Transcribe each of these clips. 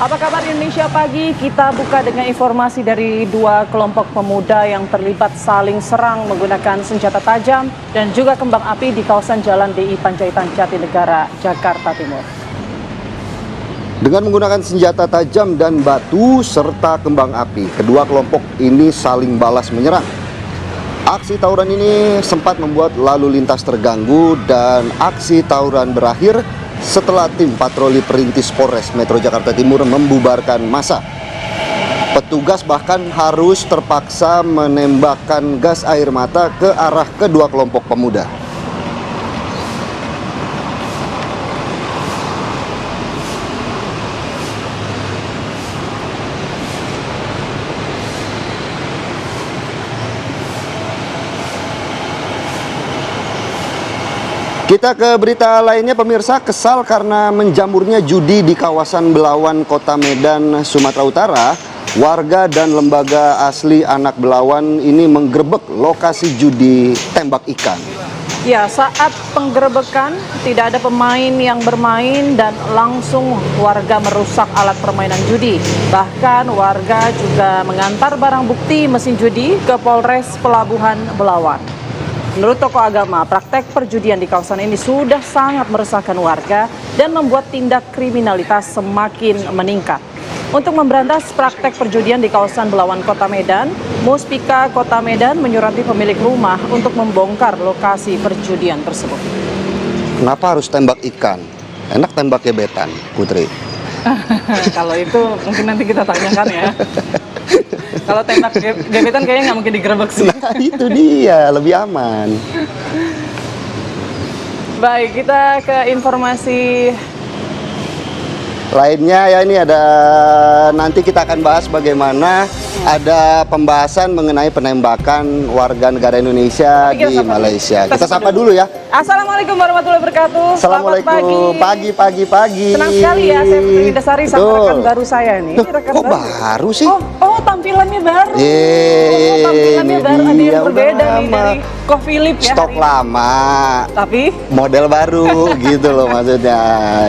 Apa kabar Indonesia Pagi? Kita buka dengan informasi dari dua kelompok pemuda yang terlibat saling serang menggunakan senjata tajam dan juga kembang api di kawasan Jalan DI Panjaitan Jatinegara, Jakarta Timur. Dengan menggunakan senjata tajam dan batu serta kembang api, kedua kelompok ini saling balas menyerang. Aksi tawuran ini sempat membuat lalu lintas terganggu dan aksi tawuran berakhir setelah tim patroli perintis Polres Metro Jakarta Timur membubarkan massa. Petugas bahkan harus terpaksa menembakkan gas air mata ke arah kedua kelompok pemuda. Kita ke berita lainnya, pemirsa. Kesal karena menjamurnya judi di kawasan Belawan, Kota Medan, Sumatera Utara, warga dan lembaga asli Anak Belawan ini menggerebek lokasi judi tembak ikan. Ya, saat penggerebekan tidak ada pemain yang bermain dan langsung warga merusak alat permainan judi. Bahkan warga juga mengantar barang bukti mesin judi ke Polres Pelabuhan Belawan. Menurut tokoh agama, praktek perjudian di kawasan ini sudah sangat meresahkan warga dan membuat tindak kriminalitas semakin meningkat. Untuk memberantas praktek perjudian di kawasan Belawan, Kota Medan, Muspika Kota Medan menyurati pemilik rumah untuk membongkar lokasi perjudian tersebut. Kenapa harus tembak ikan? Enak tembak gebetan, Putri. Kalau itu mungkin nanti kita tanyakan ya. Kalau tembak gebetan kayaknya nggak mungkin digerebek sih. Nah, itu dia, lebih aman. Baik, kita ke informasi lainnya ya, ini ada, nanti kita akan bahas bagaimana ada pembahasan mengenai penembakan warga negara Indonesia di Malaysia. Kita sapa dulu ya. Assalamualaikum warahmatullahi wabarakatuh. Assalamualaikum. Pagi. Senang sekali ya, saya Putri Dasari sama rekan baru saya nih. Kok baru sih? Oh, tampilannya baru. Tampilannya baru, ada yang berbeda nih dari Ko Philip ya. Stok lama. Tapi model baru gitu loh maksudnya.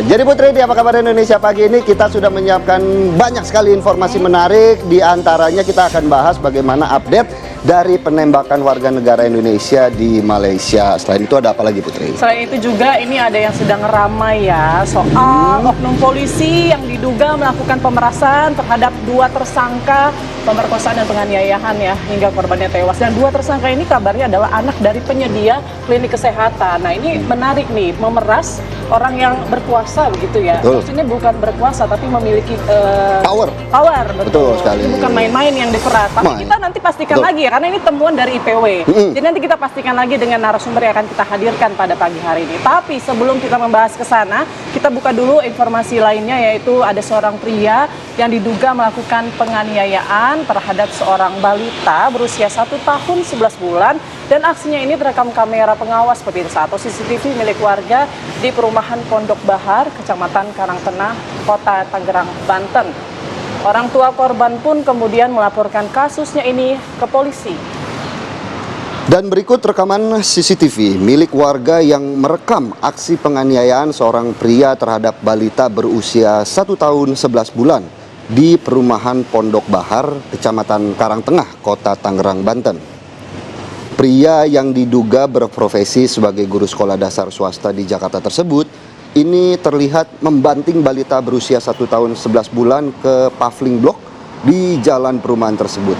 Jadi Putri, di Apa Kabar Indonesia Pagi ini kita sudah menyiapkan banyak sekali informasi menarik. Di antaranya kita akan bahas bagaimana update dari penembakan warga negara Indonesia di Malaysia. Selain itu ada apa lagi, Putri? Selain itu juga ini ada yang sedang ramai ya, soal oknum polisi yang diduga melakukan pemerasan terhadap dua tersangka pemerkosaan dan penganiayaan ya, hingga korbannya tewas. Dan dua tersangka ini kabarnya adalah anak dari penyedia klinik kesehatan. Nah, ini menarik nih, memeras orang yang berkuasa begitu ya. Maksudnya bukan berkuasa tapi memiliki power, betul sekali. Ini bukan main-main yang diperas. Tapi kita nanti pastikan lagi ya, karena ini temuan dari IPW. Jadi nanti kita pastikan lagi dengan narasumber yang akan kita hadirkan pada pagi hari ini. Tapi sebelum kita membahas ke sana, kita buka dulu informasi lainnya, yaitu ada seorang pria yang diduga melakukan penganiayaan terhadap seorang balita berusia 1 tahun 11 bulan, dan aksinya ini terekam kamera pengawas pemirsa atau CCTV milik warga di perumahan Pondok Bahar, Kecamatan Karangtengah, Kota Tangerang, Banten. Orang tua korban pun kemudian melaporkan kasusnya ini ke polisi. Dan berikut rekaman CCTV milik warga yang merekam aksi penganiayaan seorang pria terhadap balita berusia 1 tahun 11 bulan di perumahan Pondok Bahar, Kecamatan Karangtengah, Kota Tangerang, Banten. Pria yang diduga berprofesi sebagai guru sekolah dasar swasta di Jakarta tersebut ini terlihat membanting balita berusia 1 tahun 11 bulan ke pavling blok di jalan perumahan tersebut.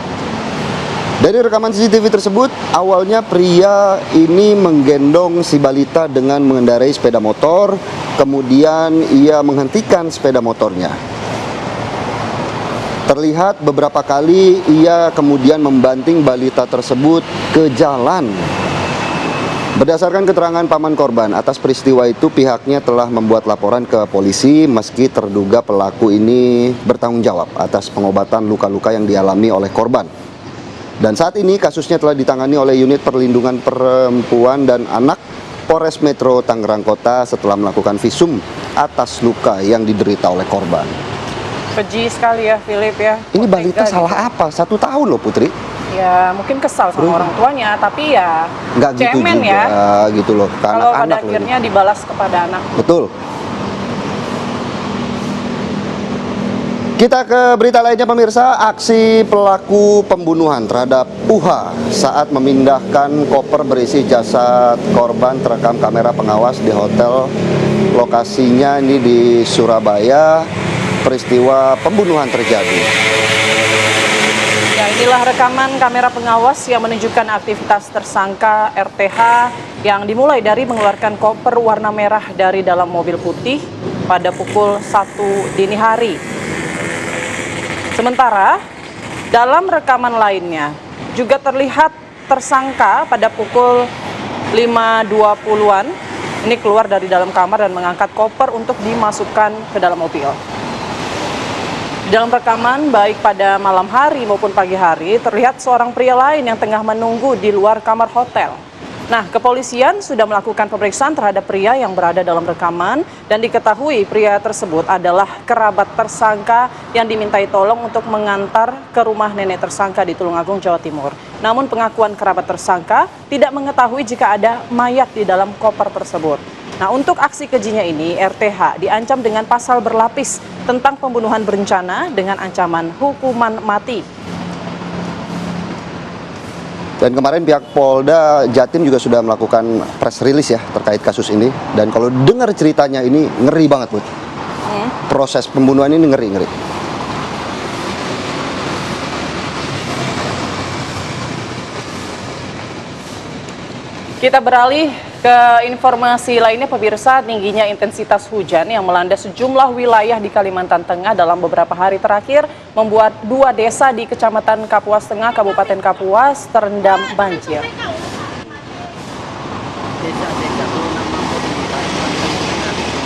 Dari rekaman CCTV tersebut, awalnya pria ini menggendong si balita dengan mengendarai sepeda motor, kemudian ia menghentikan sepeda motornya. Terlihat beberapa kali ia kemudian membanting balita tersebut ke jalan. Berdasarkan keterangan paman korban, atas peristiwa itu pihaknya telah membuat laporan ke polisi meski terduga pelaku ini bertanggung jawab atas pengobatan luka-luka yang dialami oleh korban. Dan saat ini kasusnya telah ditangani oleh Unit Perlindungan Perempuan dan Anak Polres Metro Tangerang Kota setelah melakukan visum atas luka yang diderita oleh korban. Keji sekali ya, Philip ya. Ini balita salah apa? 1 tahun loh, Putri. Ya mungkin kesal sama orang tuanya, tapi ya nggak gitu cemen juga, ya gitu loh. kalau pada akhirnya dibalas kepada anak. Betul. Kita ke berita lainnya pemirsa, aksi pelaku pembunuhan terhadap UHA saat memindahkan koper berisi jasad korban terekam kamera pengawas di hotel. Lokasinya ini di Surabaya, peristiwa pembunuhan terjadi. Ya, inilah rekaman kamera pengawas yang menunjukkan aktivitas tersangka RTH yang dimulai dari mengeluarkan koper warna merah dari dalam mobil putih pada pukul 1 dini hari. Sementara dalam rekaman lainnya juga terlihat tersangka pada pukul 5.20-an ini keluar dari dalam kamar dan mengangkat koper untuk dimasukkan ke dalam mobil. Dalam rekaman baik pada malam hari maupun pagi hari terlihat seorang pria lain yang tengah menunggu di luar kamar hotel. Nah, kepolisian sudah melakukan pemeriksaan terhadap pria yang berada dalam rekaman dan diketahui pria tersebut adalah kerabat tersangka yang dimintai tolong untuk mengantar ke rumah nenek tersangka di Tulungagung, Jawa Timur. Namun pengakuan kerabat tersangka tidak mengetahui jika ada mayat di dalam koper tersebut. Nah, untuk aksi kejinya ini, RTH diancam dengan pasal berlapis tentang pembunuhan berencana dengan ancaman hukuman mati. Dan kemarin pihak Polda Jatim juga sudah melakukan press release ya terkait kasus ini. Dan kalau dengar ceritanya ini ngeri banget, Bu. Proses pembunuhan ini ngeri. Kita beralih ke informasi lainnya pemirsa, tingginya intensitas hujan yang melanda sejumlah wilayah di Kalimantan Tengah dalam beberapa hari terakhir membuat 2 desa di Kecamatan Kapuas Tengah, Kabupaten Kapuas terendam banjir.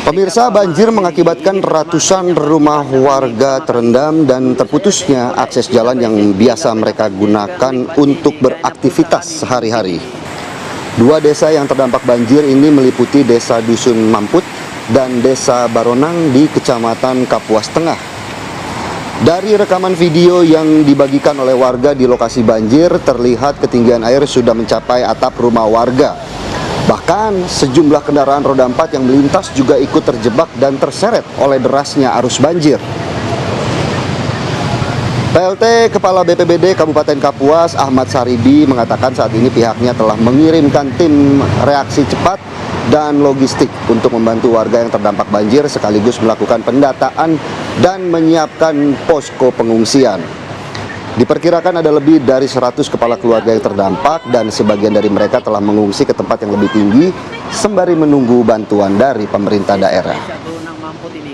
Pemirsa, banjir mengakibatkan ratusan rumah warga terendam dan terputusnya akses jalan yang biasa mereka gunakan untuk beraktivitas sehari-hari. 2 desa yang terdampak banjir ini meliputi Desa Dusun Mamput dan Desa Baronang di Kecamatan Kapuas Tengah. Dari rekaman video yang dibagikan oleh warga di lokasi banjir, terlihat ketinggian air sudah mencapai atap rumah warga. Bahkan sejumlah kendaraan roda 4 yang melintas juga ikut terjebak dan terseret oleh derasnya arus banjir. PLT Kepala BPBD Kabupaten Kapuas Ahmad Saribi mengatakan saat ini pihaknya telah mengirimkan tim reaksi cepat dan logistik untuk membantu warga yang terdampak banjir sekaligus melakukan pendataan dan menyiapkan posko pengungsian. Diperkirakan ada lebih dari 100 kepala keluarga yang terdampak dan sebagian dari mereka telah mengungsi ke tempat yang lebih tinggi sembari menunggu bantuan dari pemerintah daerah.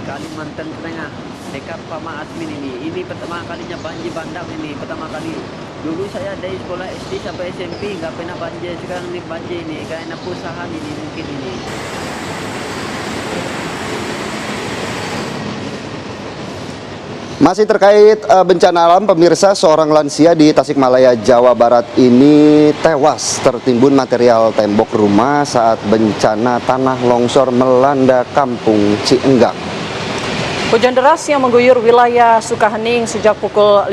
Kalimantan Tengah, dekat Pama Asmin ini pertama kalinya banjir bandang ini, pertama kali. Dulu saya dari sekolah SD sampai SMP nggak pernah banjir, sekarang ini banjir ini, karena perusahaan ini mungkin ini. Masih terkait bencana alam, pemirsa, seorang lansia di Tasikmalaya, Jawa Barat ini tewas tertimbun material tembok rumah saat bencana tanah longsor melanda kampung Cienggak. Hujan deras yang mengguyur wilayah Sukahening sejak pukul 15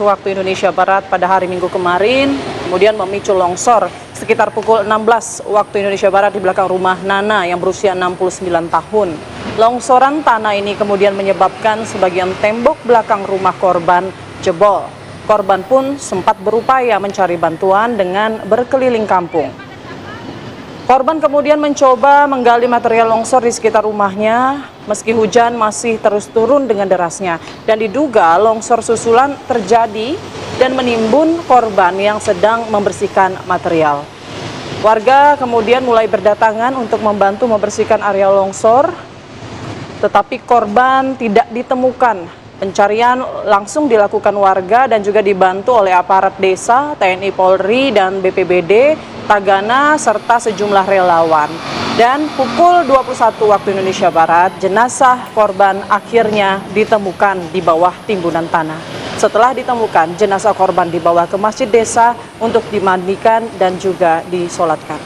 waktu Indonesia Barat pada hari Minggu kemarin, kemudian memicu longsor sekitar pukul 16 waktu Indonesia Barat di belakang rumah Nana yang berusia 69 tahun. Longsoran tanah ini kemudian menyebabkan sebagian tembok belakang rumah korban jebol. Korban pun sempat berupaya mencari bantuan dengan berkeliling kampung. Korban kemudian mencoba menggali material longsor di sekitar rumahnya meski hujan masih terus turun dengan derasnya dan diduga longsor susulan terjadi dan menimbun korban yang sedang membersihkan material. Warga kemudian mulai berdatangan untuk membantu membersihkan area longsor, tetapi korban tidak ditemukan. Pencarian langsung dilakukan warga dan juga dibantu oleh aparat desa, TNI Polri dan BPBD, Tagana, serta sejumlah relawan. Dan pukul 21 waktu Indonesia Barat, jenazah korban akhirnya ditemukan di bawah timbunan tanah. Setelah ditemukan, jenazah korban dibawa ke masjid desa untuk dimandikan dan juga disolatkan.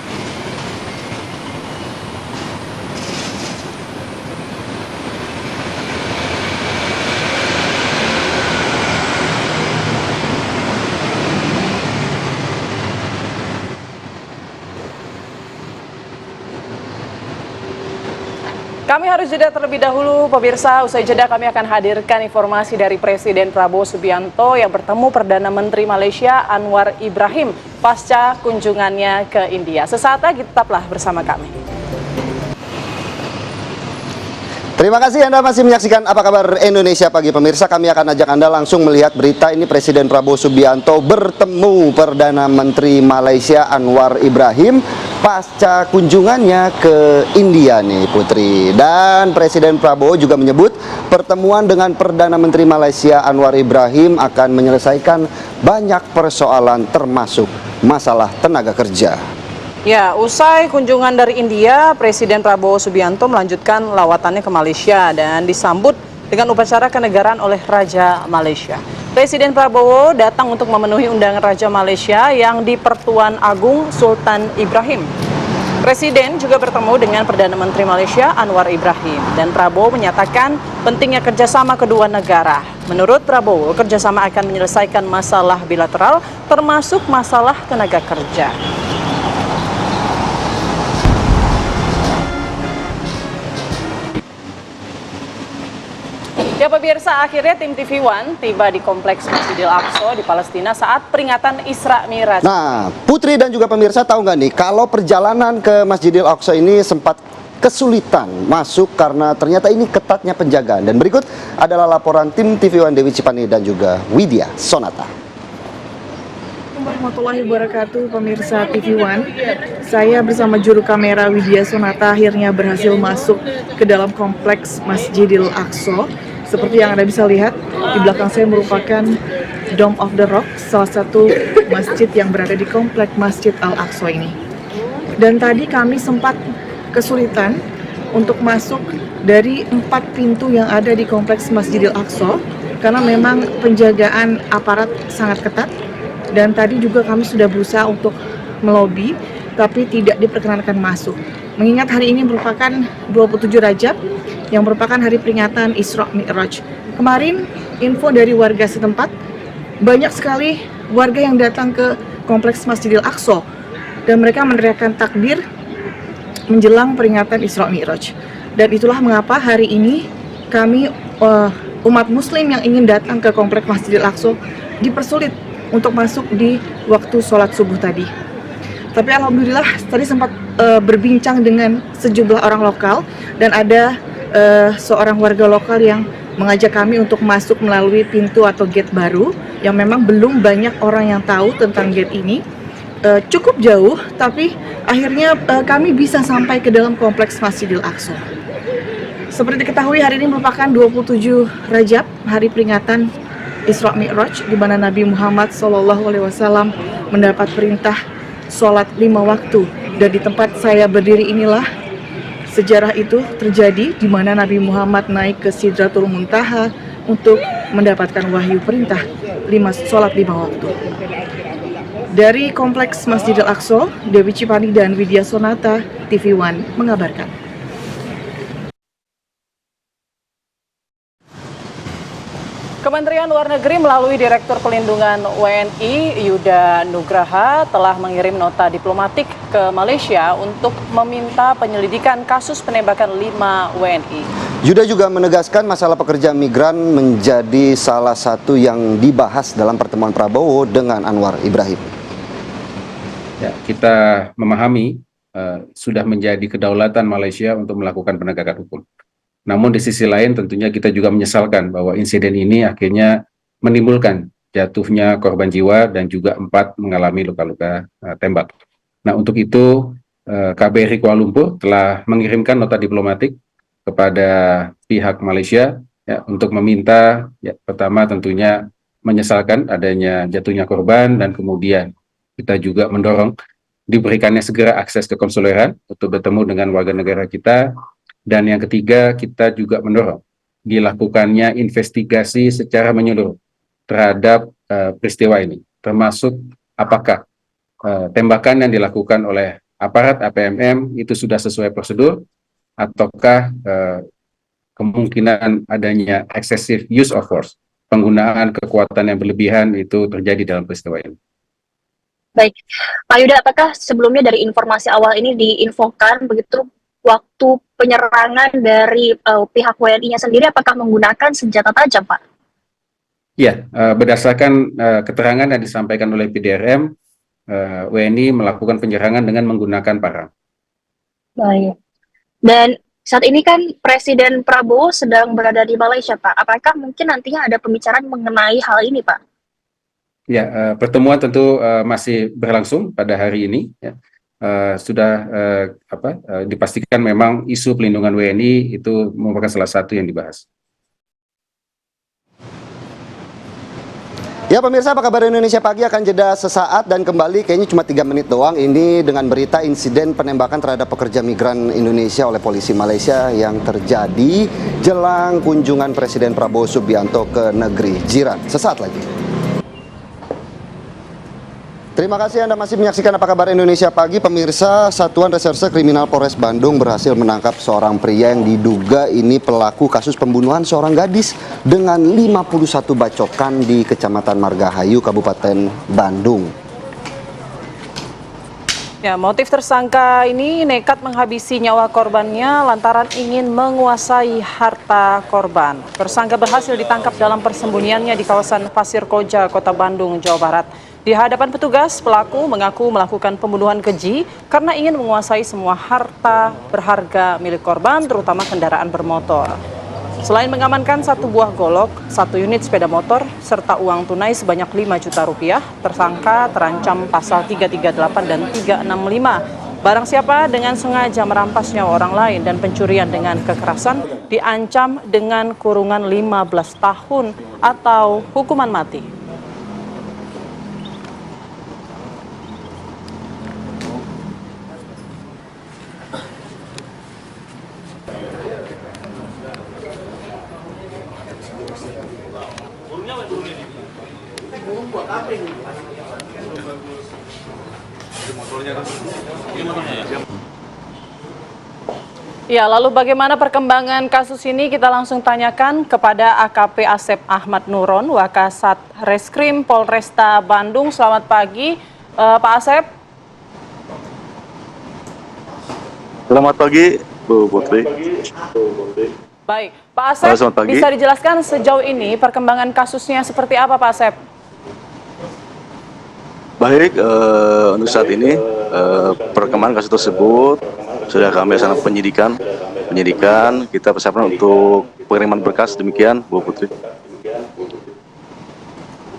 Kami harus jeda terlebih dahulu, pemirsa. Usai jeda kami akan hadirkan informasi dari Presiden Prabowo Subianto yang bertemu Perdana Menteri Malaysia Anwar Ibrahim pasca kunjungannya ke India. Sesaat lagi tetaplah bersama kami. Terima kasih Anda masih menyaksikan Apa Kabar Indonesia Pagi. Pemirsa, kami akan ajak Anda langsung melihat berita ini. Presiden Prabowo Subianto bertemu Perdana Menteri Malaysia Anwar Ibrahim pasca kunjungannya ke India nih Putri. Dan Presiden Prabowo juga menyebut pertemuan dengan Perdana Menteri Malaysia Anwar Ibrahim akan menyelesaikan banyak persoalan termasuk masalah tenaga kerja. Ya, usai kunjungan dari India, Presiden Prabowo Subianto melanjutkan lawatannya ke Malaysia dan disambut dengan upacara kenegaraan oleh Raja Malaysia. Presiden Prabowo datang untuk memenuhi undangan Raja Malaysia yang di Pertuan Agung Sultan Ibrahim. Presiden juga bertemu dengan Perdana Menteri Malaysia Anwar Ibrahim dan Prabowo menyatakan pentingnya kerjasama kedua negara. Menurut Prabowo, kerjasama akan menyelesaikan masalah bilateral termasuk masalah tenaga kerja. Ya pemirsa, akhirnya tim TV One tiba di Kompleks Masjidil Aqsa di Palestina saat peringatan Isra Mi'raj. Nah, Putri dan juga pemirsa tahu nggak nih, kalau perjalanan ke Masjidil Aqsa ini sempat kesulitan masuk karena ternyata ini ketatnya penjagaan. Dan berikut adalah laporan tim TV One Dewi Cipani dan juga Widya Sonata. Warahmatullahi wabarakatuh, pemirsa TV One. Saya bersama juru kamera Widya Sonata akhirnya berhasil masuk ke dalam kompleks Masjidil Aqsa. Seperti yang Anda bisa lihat, di belakang saya merupakan Dome of the Rock, salah satu masjid yang berada di kompleks Masjid Al-Aqsa ini. Dan tadi kami sempat kesulitan untuk masuk dari 4 pintu yang ada di kompleks Masjidil Aqsa karena memang penjagaan aparat sangat ketat. Dan tadi juga kami sudah berusaha untuk melobi, tapi tidak diperkenankan masuk. Mengingat hari ini merupakan 27 Rajab, yang merupakan hari peringatan Isra Mi'raj. Kemarin, info dari warga setempat, banyak sekali warga yang datang ke Kompleks Masjidil Aqsa, dan mereka meneriakkan takbir menjelang peringatan Isra Mi'raj. Dan itulah mengapa hari ini kami, umat muslim yang ingin datang ke Kompleks Masjidil Aqsa, dipersulit untuk masuk di waktu sholat subuh tadi. Tapi alhamdulillah tadi sempat berbincang dengan sejumlah orang lokal dan ada seorang warga lokal yang mengajak kami untuk masuk melalui pintu atau gate baru yang memang belum banyak orang yang tahu tentang gate ini. Cukup jauh, tapi akhirnya kami bisa sampai ke dalam kompleks Masjidil Aqsa. Seperti diketahui, hari ini merupakan 27 Rajab, hari peringatan Isra Mi'raj, di mana Nabi Muhammad SAW mendapat perintah sholat 5 waktu. Dan di tempat saya berdiri inilah sejarah itu terjadi, di mana Nabi Muhammad naik ke Sidratul Muntaha untuk mendapatkan wahyu perintah sholat 5 waktu. Dari Kompleks Masjidil Aqsa, Dewi Cipani dan Widya Sonata, TV One mengabarkan. Kementerian Luar Negeri melalui Direktur Pelindungan WNI Yuda Nugraha telah mengirim nota diplomatik ke Malaysia untuk meminta penyelidikan kasus penembakan 5 WNI. Yuda juga menegaskan masalah pekerja migran menjadi salah satu yang dibahas dalam pertemuan Prabowo dengan Anwar Ibrahim. Ya, kita memahami sudah menjadi kedaulatan Malaysia untuk melakukan penegakan hukum. Namun di sisi lain tentunya kita juga menyesalkan bahwa insiden ini akhirnya menimbulkan jatuhnya korban jiwa dan juga 4 mengalami luka-luka tembak. Nah, untuk itu KBRI Kuala Lumpur telah mengirimkan nota diplomatik kepada pihak Malaysia ya, untuk meminta ya, pertama tentunya menyesalkan adanya jatuhnya korban, dan kemudian kita juga mendorong diberikannya segera akses ke konsuleran untuk bertemu dengan warga negara kita. Dan yang ketiga, kita juga mendorong dilakukannya investigasi secara menyeluruh terhadap peristiwa ini, termasuk apakah tembakan yang dilakukan oleh aparat APMM itu sudah sesuai prosedur, ataukah kemungkinan adanya excessive use of force, penggunaan kekuatan yang berlebihan itu terjadi dalam peristiwa ini. Baik, Pak Yuda, apakah sebelumnya dari informasi awal ini diinfokan begitu waktu penyerangan dari pihak WNI-nya sendiri apakah menggunakan senjata tajam, Pak? Ya, berdasarkan keterangan yang disampaikan oleh PDRM, WNI melakukan penyerangan dengan menggunakan parang. Baik. Dan saat ini kan Presiden Prabowo sedang berada di Malaysia, Pak. Apakah mungkin nantinya ada pembicaraan mengenai hal ini, Pak? Ya, pertemuan tentu masih berlangsung pada hari ini. Ya. Sudah dipastikan memang isu pelindungan WNI itu merupakan salah satu yang dibahas. Ya pemirsa, apa kabar Indonesia Pagi akan jeda sesaat dan kembali kayaknya cuma 3 menit doang ini dengan berita insiden penembakan terhadap pekerja migran Indonesia oleh polisi Malaysia yang terjadi jelang kunjungan Presiden Prabowo Subianto ke negeri jiran. Sesaat lagi. Terima kasih Anda masih menyaksikan Apa Kabar Indonesia Pagi. Pemirsa, Satuan Reserse Kriminal Polres Bandung berhasil menangkap seorang pria yang diduga ini pelaku kasus pembunuhan seorang gadis dengan 51 bacokan di Kecamatan Margahayu, Kabupaten Bandung. Ya, motif tersangka ini nekat menghabisi nyawa korbannya lantaran ingin menguasai harta korban. Tersangka berhasil ditangkap dalam persembunyiannya di kawasan Pasir Koja, Kota Bandung, Jawa Barat. Di hadapan petugas, pelaku mengaku melakukan pembunuhan keji karena ingin menguasai semua harta berharga milik korban, terutama kendaraan bermotor. Selain mengamankan 1 buah golok, 1 unit sepeda motor, serta uang tunai sebanyak 5 juta rupiah, tersangka terancam pasal 338 dan 365. Barang siapa dengan sengaja merampas nyawa orang lain dan pencurian dengan kekerasan diancam dengan kurungan 15 tahun atau hukuman mati. Ya, lalu bagaimana perkembangan kasus ini? Kita langsung tanyakan kepada AKP Asep Ahmad Nuron, Wakasat Reskrim Polresta Bandung. Selamat pagi, Pak Asep. Selamat pagi, Bu Putri. Baik, Pak Asep, bisa dijelaskan sejauh ini perkembangan kasusnya seperti apa, Pak Asep? Baik, untuk saat ini perkembangan kasus tersebut sudah kami laksanakan penyidikan. Kita persiapkan untuk pengiriman berkas, demikian Bu Putri.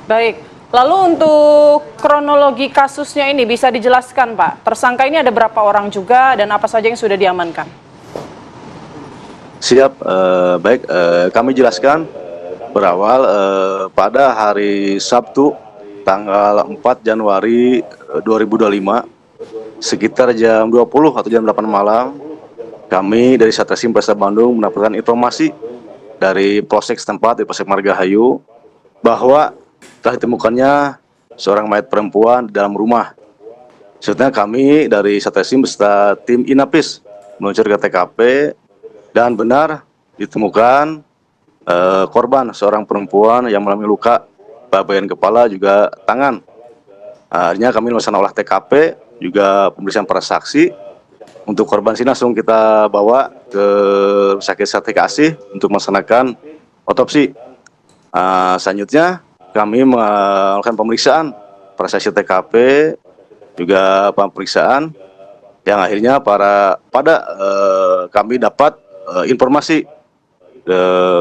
Baik, lalu untuk kronologi kasusnya ini bisa dijelaskan, Pak? Tersangka ini ada berapa orang juga dan apa saja yang sudah diamankan? Siap, baik, kami jelaskan berawal pada hari Sabtu tanggal 4 Januari 2025 sekitar jam 20 atau jam 8 malam kami dari Satreskrim Polresta Bandung mendapatkan informasi dari Polsek setempat di Polsek Margahayu bahwa telah ditemukannya seorang mayat perempuan di dalam rumah. Selanjutnya kami dari Satreskrim beserta tim Inapis meluncur ke TKP dan benar ditemukan korban seorang perempuan yang mengalami luka bagian kepala juga tangan. Akhirnya kami melaksanakan olah TKP juga pemeriksaan para saksi. Untuk korban sini langsung kita bawa ke Sakit Sartika Asih untuk melaksanakan otopsi. Selanjutnya kami melakukan pemeriksaan para saksi TKP juga pemeriksaan yang akhirnya kami dapat informasi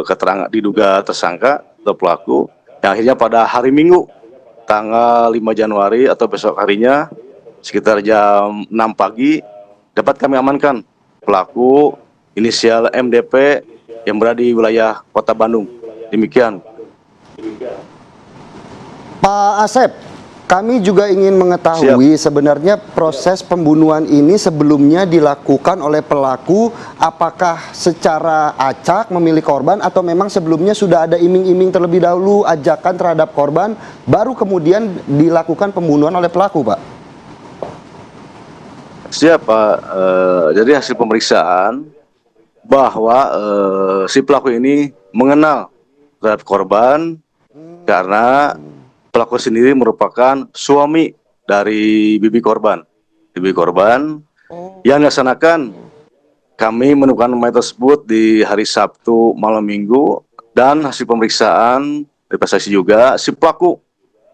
keterangan diduga tersangka atau pelaku yang akhirnya pada hari Minggu tanggal 5 Januari atau besok harinya sekitar jam 6 pagi dapat kami amankan pelaku inisial MDP yang berada di wilayah Kota Bandung. Demikian. Pak Asep, kami juga ingin mengetahui sebenarnya proses pembunuhan ini sebelumnya dilakukan oleh pelaku apakah secara acak memilih korban atau memang sebelumnya sudah ada iming-iming terlebih dahulu ajakan terhadap korban baru kemudian dilakukan pembunuhan oleh pelaku, Pak? Siap, Pak. Jadi hasil pemeriksaan bahwa si pelaku ini mengenal terhadap korban karena pelaku sendiri merupakan suami dari bibi korban. Bibi korban yang dilaksanakan kami menemukan mayat tersebut di hari Sabtu malam Minggu, dan hasil pemeriksaan dari saksi juga si pelaku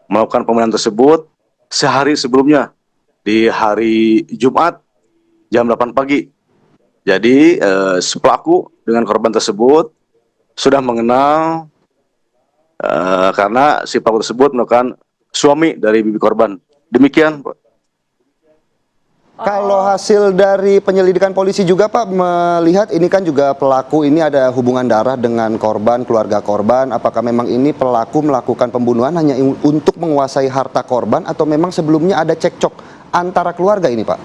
melakukan pembunuhan tersebut sehari sebelumnya di hari Jumat jam 8 pagi. Jadi si pelaku dengan korban tersebut sudah mengenal karena si pelaku tersebut merupakan suami dari bibi korban. Demikian, Pak. Kalau hasil dari penyelidikan polisi juga Pak melihat ini kan juga pelaku ini ada hubungan darah dengan korban, keluarga korban. Apakah memang ini pelaku melakukan pembunuhan hanya untuk menguasai harta korban atau memang sebelumnya ada cekcok antara keluarga ini Pak?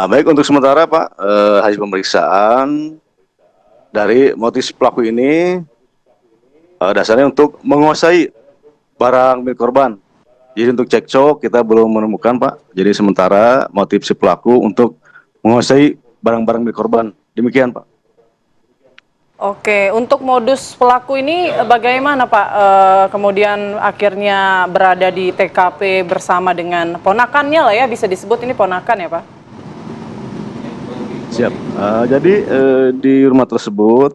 Baik, untuk sementara Pak, hasil pemeriksaan dari motif pelaku ini dasarnya untuk menguasai barang milik korban. Jadi untuk cekcok kita belum menemukan Pak. Jadi sementara motif si pelaku untuk menguasai barang-barang milik korban. Demikian Pak. Oke, untuk modus pelaku ini bagaimana Pak? Kemudian akhirnya berada di TKP bersama dengan ponakannya lah ya, bisa disebut ini ponakan ya Pak? Siap. Jadi di rumah tersebut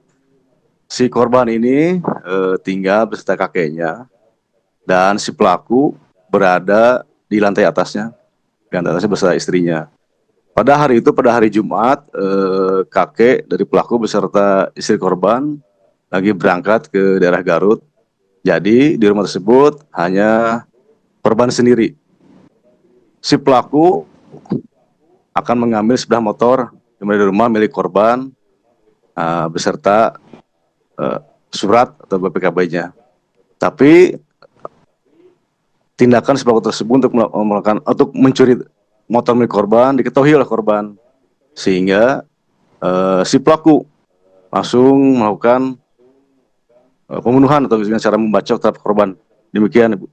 si korban ini tinggal beserta kakeknya, dan si pelaku berada di lantai atasnya, beserta istrinya. Pada hari itu, pada hari Jumat, kakek dari pelaku beserta istri korban lagi berangkat ke daerah Garut. Jadi di rumah tersebut hanya korban sendiri. Si pelaku akan mengambil sepeda motor dari rumah milik korban beserta surat atau BPKB-nya. Tapi tindakan si pelaku tersebut untuk mencuri motor milik korban diketahui oleh korban, sehingga si pelaku langsung melakukan pembunuhan atau dengan cara membacok terhadap korban. Demikian, Ibu.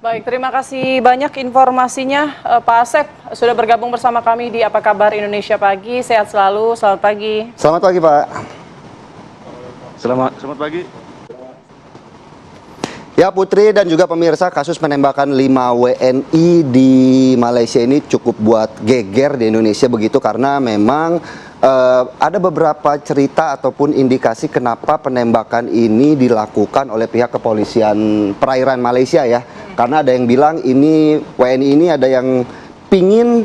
Baik, terima kasih banyak informasinya Pak Asep sudah bergabung bersama kami di Apa Kabar Indonesia Pagi. Sehat selalu, selamat pagi. Selamat pagi Pak. Selamat pagi. Ya Putri dan juga pemirsa, kasus penembakan 5 WNI di Malaysia ini cukup buat geger di Indonesia begitu, karena memang ada beberapa cerita ataupun indikasi kenapa penembakan ini dilakukan oleh pihak kepolisian perairan Malaysia ya. Karena ada yang bilang ini WNI ini ada yang pingin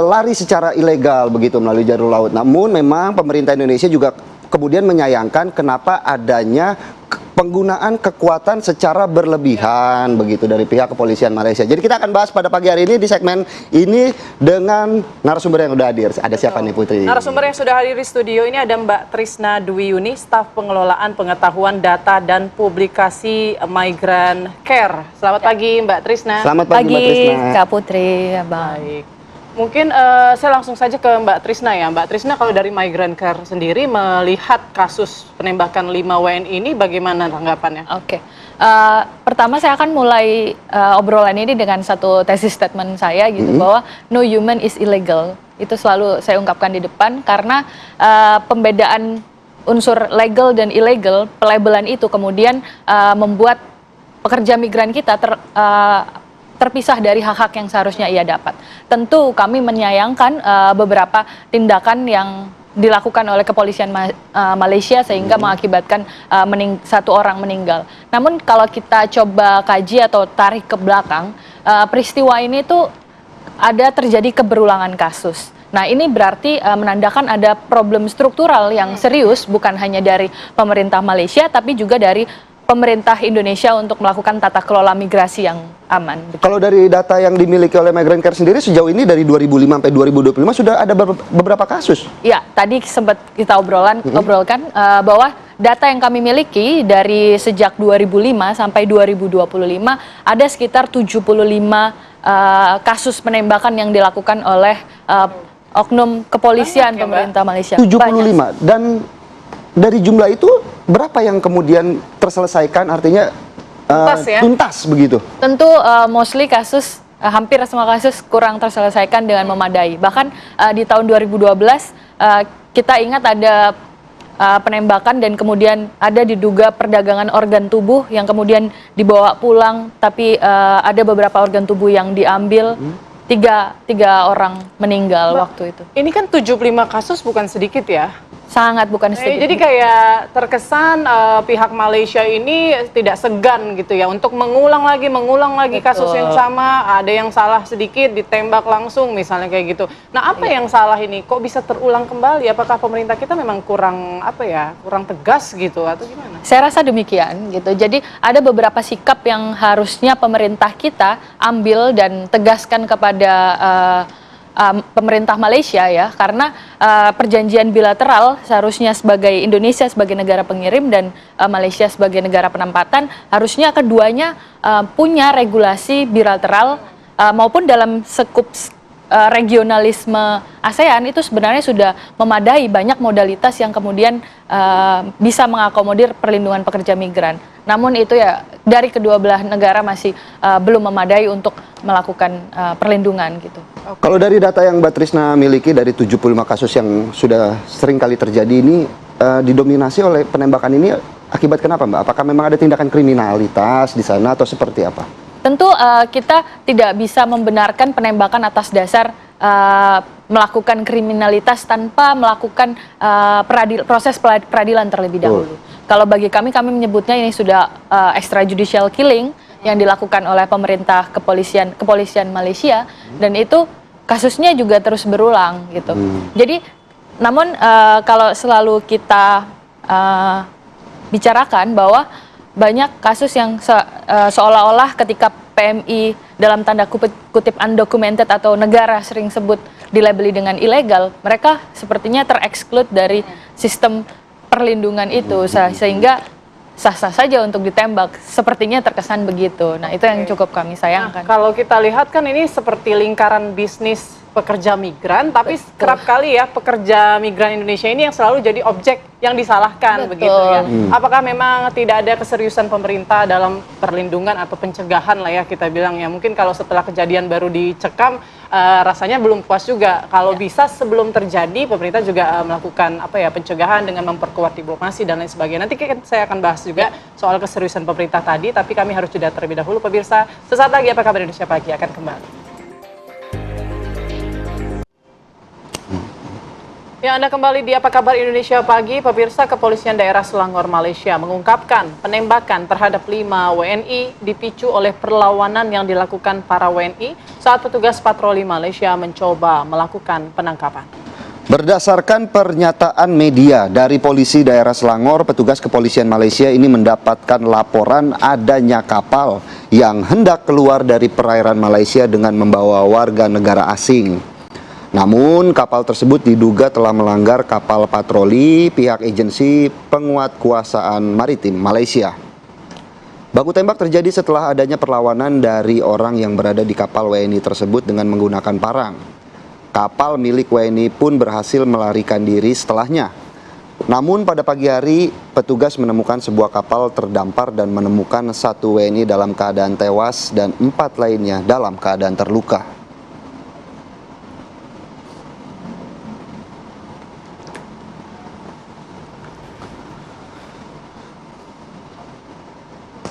lari secara ilegal begitu melalui jalur laut. Namun memang pemerintah Indonesia juga kemudian menyayangkan kenapa adanya penggunaan kekuatan secara berlebihan begitu dari pihak kepolisian Malaysia. Jadi kita akan bahas pada pagi hari ini di segmen ini dengan narasumber yang sudah hadir. Ada siapa nih Putri? Narasumber yang sudah hadir di studio ini ada Mbak Trisna Dwi Yuni, staf pengelolaan pengetahuan data dan publikasi Migrant Care. Selamat pagi Mbak Trisna. Selamat pagi Mbak Trisna. Kak Putri, Abang. Baik. Mungkin saya langsung saja ke Mbak Trisna ya. Mbak Trisna, kalau dari Migrant Care sendiri melihat kasus penembakan 5 WNI ini bagaimana tanggapannya? Oke. Pertama saya akan mulai obrolan ini dengan satu tesis statement saya gitu, bahwa no human is illegal. Itu selalu saya ungkapkan di depan, karena pembedaan unsur legal dan illegal, pelabelan itu kemudian membuat pekerja migran kita terpisah dari hak-hak yang seharusnya ia dapat. Tentu kami menyayangkan beberapa tindakan yang dilakukan oleh kepolisian Malaysia sehingga mengakibatkan satu orang meninggal. Namun kalau kita coba kaji atau tarik ke belakang, peristiwa ini tuh ada terjadi keberulangan kasus. Nah ini berarti menandakan ada problem struktural yang serius, bukan hanya dari pemerintah Malaysia tapi juga dari pemerintah Indonesia untuk melakukan tata kelola migrasi yang aman. Kalau dari data yang dimiliki oleh Migrant Care sendiri sejauh ini dari 2005 sampai 2025 sudah ada beberapa kasus. Ya, tadi sempat kita obrolkan bahwa data yang kami miliki dari sejak 2005 sampai 2025 ada sekitar 75 kasus penembakan yang dilakukan oleh oknum kepolisian pemerintah Malaysia. 75. Banyak. Dan dari jumlah itu berapa yang kemudian terselesaikan, artinya tuntas begitu? Tentu mostly kasus, hampir semua kasus kurang terselesaikan dengan memadai. Bahkan di tahun 2012 kita ingat ada penembakan dan kemudian ada diduga perdagangan organ tubuh yang kemudian dibawa pulang, tapi ada beberapa organ tubuh yang diambil. tiga orang meninggal waktu itu. Ini kan 75 kasus bukan sedikit ya. Sangat bukan sedikit. Jadi kayak terkesan pihak Malaysia ini tidak segan gitu ya untuk mengulang lagi kasus yang sama. Ada yang salah sedikit ditembak langsung misalnya kayak gitu. Nah, apa yang salah ini? Kok bisa terulang kembali? Apakah pemerintah kita memang kurang kurang tegas gitu atau gimana? Saya rasa demikian gitu. Jadi ada beberapa sikap yang harusnya pemerintah kita ambil dan tegaskan kepada pemerintah Malaysia ya, karena perjanjian bilateral seharusnya sebagai Indonesia sebagai negara pengirim dan Malaysia sebagai negara penempatan, harusnya keduanya punya regulasi bilateral maupun dalam skup regionalisme ASEAN itu sebenarnya sudah memadai banyak modalitas yang kemudian bisa mengakomodir perlindungan pekerja migran. Namun itu ya dari kedua belah negara masih belum memadai untuk melakukan perlindungan gitu. Kalau dari data yang Mbak Trisna miliki dari 75 kasus yang sudah sering kali terjadi ini didominasi oleh penembakan ini akibat kenapa Mbak? Apakah memang ada tindakan kriminalitas di sana atau seperti apa? Tentu kita tidak bisa membenarkan penembakan atas dasar melakukan kriminalitas tanpa melakukan proses peradilan terlebih dahulu. Kalau bagi kami menyebutnya ini sudah extrajudicial killing yang dilakukan oleh pemerintah kepolisian Malaysia, dan itu kasusnya juga terus berulang gitu. Jadi namun kalau selalu kita bicarakan bahwa banyak kasus yang seolah-olah ketika PMI dalam tanda kutip undocumented atau negara sering sebut dilabeli dengan ilegal, mereka sepertinya terexclude dari sistem perlindungan itu, sehingga sah-sah saja untuk ditembak. Sepertinya terkesan begitu. Nah, itu yang cukup kami sayangkan. Nah, kalau kita lihat kan ini seperti lingkaran bisnis pekerja migran, tapi kerap kali ya pekerja migran Indonesia ini yang selalu jadi objek yang disalahkan. Begitu ya. Apakah memang tidak ada keseriusan pemerintah dalam perlindungan atau pencegahan lah ya kita bilang ya. Mungkin kalau setelah kejadian baru dicekam rasanya belum puas juga. Kalau bisa sebelum terjadi pemerintah juga melakukan pencegahan dengan memperkuat diplomasi dan lain sebagainya. Nanti saya akan bahas juga soal keseriusan pemerintah tadi, tapi kami harus jeda terlebih dahulu pemirsa. Sesaat lagi Apa Kabar Indonesia Pagi akan kembali. Ya, Anda kembali di Apa Kabar Indonesia Pagi. Pemirsa, Kepolisian Daerah Selangor Malaysia mengungkapkan penembakan terhadap 5 WNI dipicu oleh perlawanan yang dilakukan para WNI saat petugas patroli Malaysia mencoba melakukan penangkapan. Berdasarkan pernyataan media dari polisi daerah Selangor, petugas kepolisian Malaysia ini mendapatkan laporan adanya kapal yang hendak keluar dari perairan Malaysia dengan membawa warga negara asing. Namun kapal tersebut diduga telah melanggar kapal patroli pihak agensi penguatkuasaan maritim Malaysia. Baku tembak terjadi setelah adanya perlawanan dari orang yang berada di kapal WNI tersebut dengan menggunakan parang. Kapal milik WNI pun berhasil melarikan diri setelahnya. Namun pada pagi hari petugas menemukan sebuah kapal terdampar dan menemukan 1 WNI dalam keadaan tewas dan 4 lainnya dalam keadaan terluka.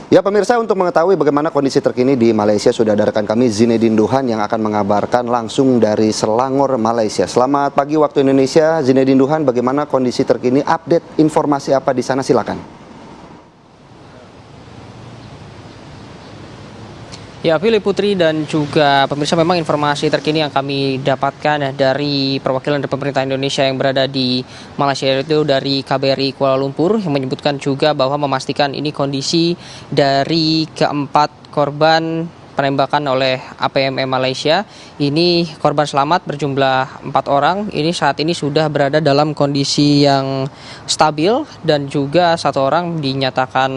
Ya pemirsa, untuk mengetahui bagaimana kondisi terkini di Malaysia sudah ada rekan kami Zinedine Duhan yang akan mengabarkan langsung dari Selangor, Malaysia. Selamat pagi waktu Indonesia, Zinedine Duhan, bagaimana kondisi terkini, update informasi apa di sana, silakan. Ya, Pilih Putri dan juga pemirsa, memang informasi terkini yang kami dapatkan dari perwakilan dari pemerintah Indonesia yang berada di Malaysia itu dari KBRI Kuala Lumpur yang menyebutkan juga bahwa memastikan ini kondisi dari keempat korban penembakan oleh APMM Malaysia. Ini korban selamat berjumlah 4 orang. Ini saat ini sudah berada dalam kondisi yang stabil dan juga 1 orang dinyatakan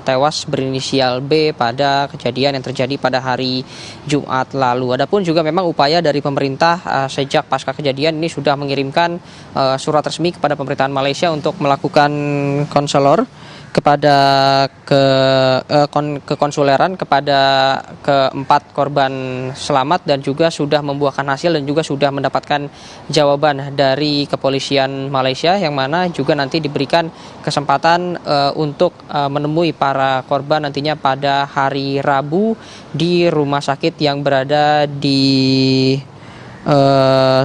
tewas berinisial B pada kejadian yang terjadi pada hari Jumat lalu. Adapun juga memang upaya dari pemerintah sejak pasca kejadian ini sudah mengirimkan surat resmi kepada pemerintahan Malaysia untuk melakukan konselor kepada kekonsuleran kepada keempat korban selamat dan juga sudah membuahkan hasil dan juga sudah mendapatkan jawaban dari kepolisian Malaysia, yang mana juga nanti diberikan kesempatan untuk menemui para korban nantinya pada hari Rabu di rumah sakit yang berada di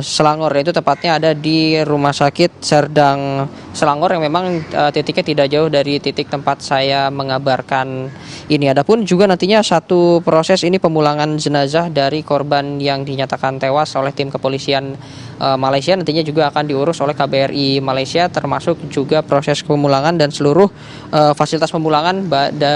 Selangor, yaitu tepatnya ada di Rumah Sakit Serdang Selangor yang memang titiknya tidak jauh dari titik tempat saya mengabarkan ini. Adapun juga nantinya satu proses ini pemulangan jenazah dari korban yang dinyatakan tewas oleh tim kepolisian Malaysia nantinya juga akan diurus oleh KBRI Malaysia, termasuk juga proses pemulangan dan seluruh fasilitas pemulangan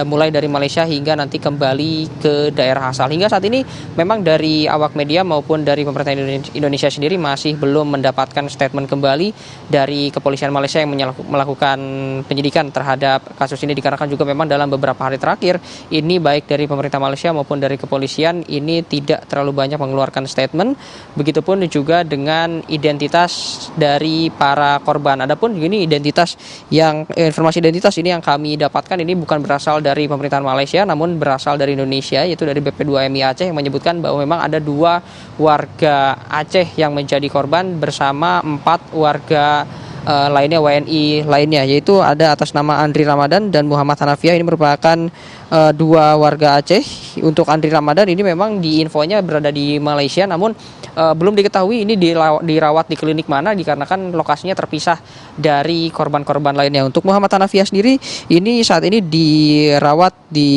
mulai dari Malaysia hingga nanti kembali ke daerah asal. Hingga saat ini memang dari awak media maupun dari pemerintah Indonesia sendiri masih belum mendapatkan statement kembali dari kepolisian Malaysia yang melakukan penyidikan terhadap kasus ini, dikarenakan juga memang dalam beberapa hari terakhir ini baik dari pemerintah Malaysia maupun dari kepolisian ini tidak terlalu banyak mengeluarkan statement. Begitupun juga dengan identitas dari para korban. Adapun ini informasi identitas ini yang kami dapatkan ini bukan berasal dari pemerintahan Malaysia namun berasal dari Indonesia, yaitu dari BP2MI Aceh, yang menyebutkan bahwa memang ada 2 warga Aceh yang menjadi korban bersama 4 warga lainnya, WNI lainnya, yaitu ada atas nama Andri Ramadan dan Muhammad Hanafiah. Ini merupakan 2 warga Aceh. Untuk Andri Ramadan ini memang di infonya berada di Malaysia, namun belum diketahui ini dirawat di klinik mana dikarenakan lokasinya terpisah dari korban-korban lainnya. Untuk Muhammad Hanafiah sendiri ini saat ini dirawat di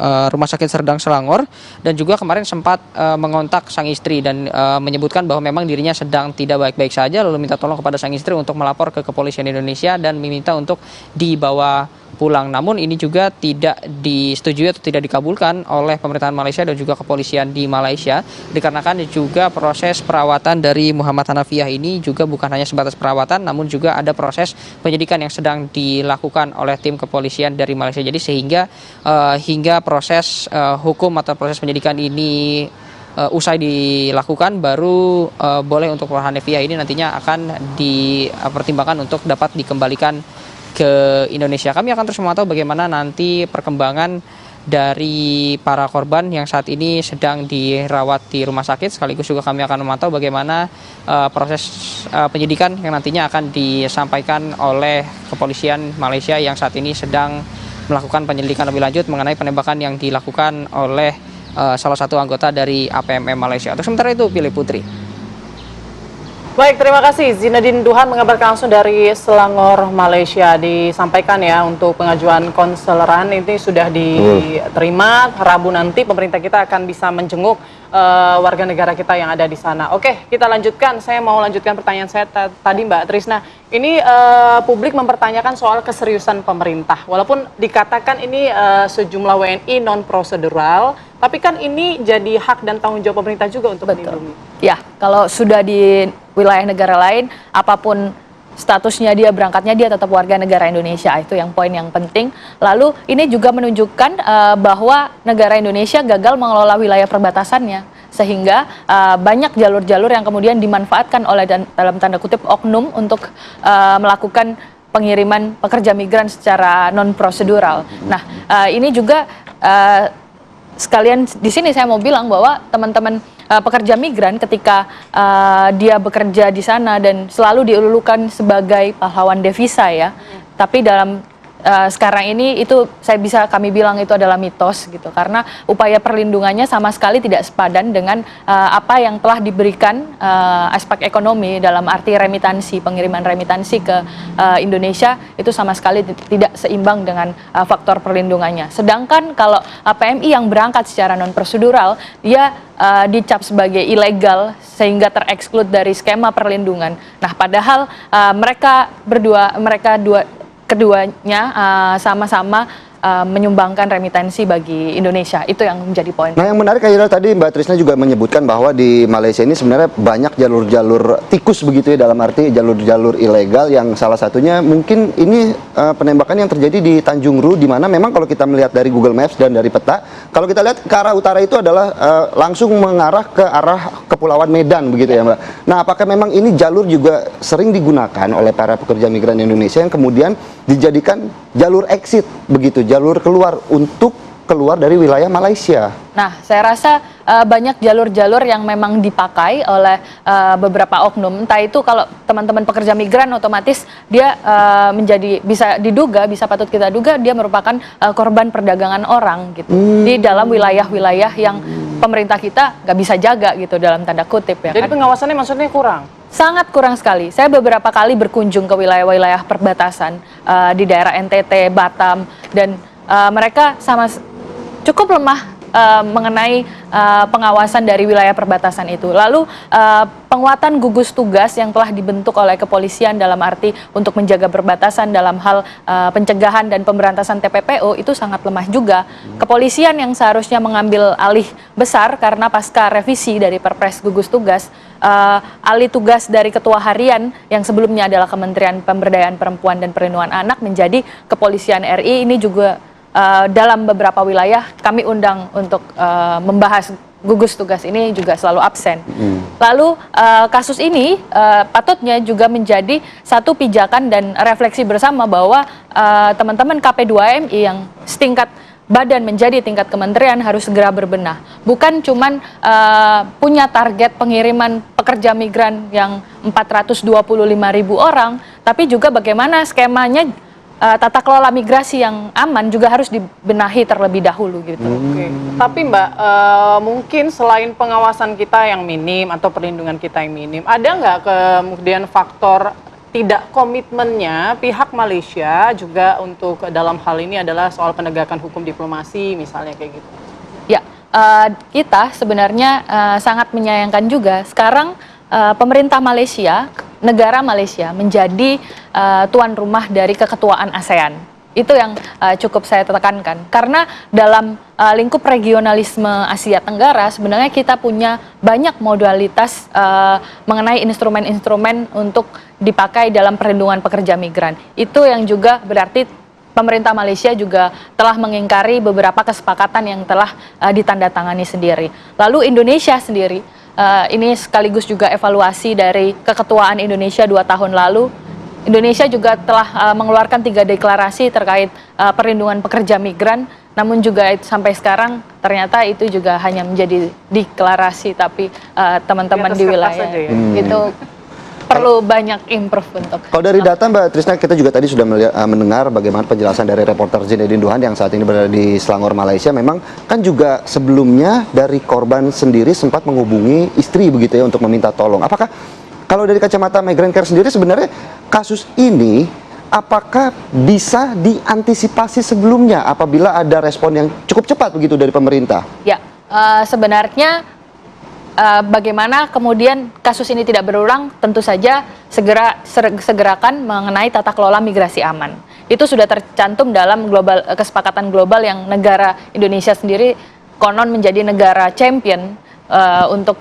Rumah Sakit Serdang Selangor dan juga kemarin sempat mengontak sang istri dan menyebutkan bahwa memang dirinya sedang tidak baik-baik saja, lalu minta tolong kepada sang istri untuk melapor ke kepolisian Indonesia dan meminta untuk dibawa pulang. Namun ini juga tidak disetujui atau tidak dikabulkan oleh pemerintahan Malaysia dan juga kepolisian di Malaysia, dikarenakan juga proses perawatan dari Muhammad Hanafiah ini juga bukan hanya sebatas perawatan namun juga ada proses penyidikan yang sedang dilakukan oleh tim kepolisian dari Malaysia. Jadi sehingga hingga proses hukum atau proses penyidikan ini usai dilakukan, baru boleh untuk Hanafiah ini nantinya akan dipertimbangkan untuk dapat dikembalikan ke Indonesia. Kami akan terus memantau bagaimana nanti perkembangan dari para korban yang saat ini sedang dirawat di rumah sakit, sekaligus juga kami akan memantau bagaimana proses penyidikan yang nantinya akan disampaikan oleh kepolisian Malaysia yang saat ini sedang melakukan penyelidikan lebih lanjut mengenai penembakan yang dilakukan oleh salah satu anggota dari APMM Malaysia. Untuk sementara itu, Pilih Putri. Baik, terima kasih. Zinedine Duhan mengabarkan langsung dari Selangor, Malaysia. Disampaikan ya, untuk pengajuan konseleran ini sudah diterima. Rabu nanti pemerintah kita akan bisa menjenguk warga negara kita yang ada di sana. Oke, kita lanjutkan. Saya mau lanjutkan pertanyaan saya tadi, Mbak Trisna. Ini publik mempertanyakan soal keseriusan pemerintah. Walaupun dikatakan ini sejumlah WNI non-prosedural, tapi kan ini jadi hak dan tanggung jawab pemerintah juga untuk melindungi. Ya, kalau sudah di wilayah negara lain, apapun statusnya dia berangkatnya, dia tetap warga negara Indonesia. Itu yang poin yang penting. Lalu ini juga menunjukkan bahwa negara Indonesia gagal mengelola wilayah perbatasannya, sehingga banyak jalur-jalur yang kemudian dimanfaatkan oleh dalam tanda kutip oknum untuk melakukan pengiriman pekerja migran secara non prosedural. Nah, ini juga sekalian di sini saya mau bilang bahwa teman-teman pekerja migran ketika dia bekerja di sana dan selalu dielulukan sebagai pahlawan devisa ya, tapi dalam sekarang ini itu kami bilang itu adalah mitos gitu, karena upaya perlindungannya sama sekali tidak sepadan dengan apa yang telah diberikan aspek ekonomi dalam arti remitansi, pengiriman remitansi ke Indonesia itu sama sekali tidak seimbang dengan faktor perlindungannya. Sedangkan kalau PMI yang berangkat secara non prosedural, dia dicap sebagai ilegal sehingga tereksklud dari skema perlindungan. Nah, padahal keduanya sama-sama menyumbangkan remitensi bagi Indonesia. Itu yang menjadi poin. Nah, yang menarik Kak Hilal, tadi Mbak Trisna juga menyebutkan bahwa di Malaysia ini sebenarnya banyak jalur-jalur tikus begitu ya, dalam arti jalur-jalur ilegal yang salah satunya mungkin ini penembakan yang terjadi di Tanjung Ru, di mana memang kalau kita melihat dari Google Maps dan dari peta, kalau kita lihat ke arah utara itu adalah langsung mengarah ke arah Kepulauan Medan begitu ya Mbak. Nah, apakah memang ini jalur juga sering digunakan oleh para pekerja migran Indonesia yang kemudian dijadikan jalur exit begitu, jalur keluar untuk keluar dari wilayah Malaysia? Nah, saya rasa banyak jalur-jalur yang memang dipakai oleh beberapa oknum. Entah itu kalau teman-teman pekerja migran otomatis dia menjadi, bisa diduga, bisa patut kita duga dia merupakan korban perdagangan orang gitu. Di dalam wilayah-wilayah yang pemerintah kita nggak bisa jaga gitu dalam tanda kutip ya. Jadi kan? pengawasannya maksudnya kurang? Sangat kurang sekali. Saya beberapa kali berkunjung ke wilayah-wilayah perbatasan di daerah NTT, Batam, dan mereka cukup lemah mengenai pengawasan dari wilayah perbatasan itu. Lalu penguatan gugus tugas yang telah dibentuk oleh kepolisian dalam arti untuk menjaga perbatasan dalam hal pencegahan dan pemberantasan TPPO itu sangat lemah juga. Kepolisian yang seharusnya mengambil alih besar karena pasca revisi dari Perpres gugus tugas, alih tugas dari ketua harian yang sebelumnya adalah Kementerian Pemberdayaan Perempuan dan Perlindungan Anak menjadi Kepolisian RI. Ini juga dalam beberapa wilayah kami undang untuk membahas gugus tugas ini juga selalu absen. Lalu kasus ini patutnya juga menjadi satu pijakan dan refleksi bersama bahwa teman-teman KP2MI yang setingkat badan menjadi tingkat kementerian harus segera berbenah. Bukan cuman punya target pengiriman pekerja migran yang 425.000 orang, tapi juga bagaimana skemanya tata kelola migrasi yang aman juga harus dibenahi terlebih dahulu gitu. Oke. Tapi Mbak, mungkin selain pengawasan kita yang minim atau perlindungan kita yang minim, ada nggak kemudian faktor tidak komitmennya pihak Malaysia juga untuk dalam hal ini adalah soal penegakan hukum diplomasi misalnya kayak gitu? Ya, kita sebenarnya sangat menyayangkan juga sekarang pemerintah Malaysia, negara Malaysia menjadi tuan rumah dari keketuaan ASEAN. Itu yang cukup saya tekankan. Karena dalam lingkup regionalisme Asia Tenggara sebenarnya kita punya banyak modalitas mengenai instrumen-instrumen untuk dipakai dalam perlindungan pekerja migran. Itu yang juga berarti pemerintah Malaysia juga telah mengingkari beberapa kesepakatan yang telah ditandatangani sendiri. Lalu Indonesia sendiri, ini sekaligus juga evaluasi dari keketuaan Indonesia 2 tahun lalu. Indonesia juga telah mengeluarkan 3 deklarasi terkait perlindungan pekerja migran, namun juga sampai sekarang ternyata itu juga hanya menjadi deklarasi, tapi teman-teman di wilayah itu perlu banyak improve untuk. Kalau dari data Mbak Trisna, kita juga tadi sudah mendengar bagaimana penjelasan dari reporter Zinedine Duhan yang saat ini berada di Selangor, Malaysia. Memang kan juga sebelumnya dari korban sendiri sempat menghubungi istri begitu ya untuk meminta tolong. Apakah kalau dari kacamata Migrant Care sendiri sebenarnya kasus ini apakah bisa diantisipasi sebelumnya apabila ada respon yang cukup cepat begitu dari pemerintah? Ya, sebenarnya bagaimana kemudian kasus ini tidak berulang, tentu saja segerakan mengenai tata kelola migrasi aman. Itu sudah tercantum dalam kesepakatan global yang negara Indonesia sendiri konon menjadi negara champion untuk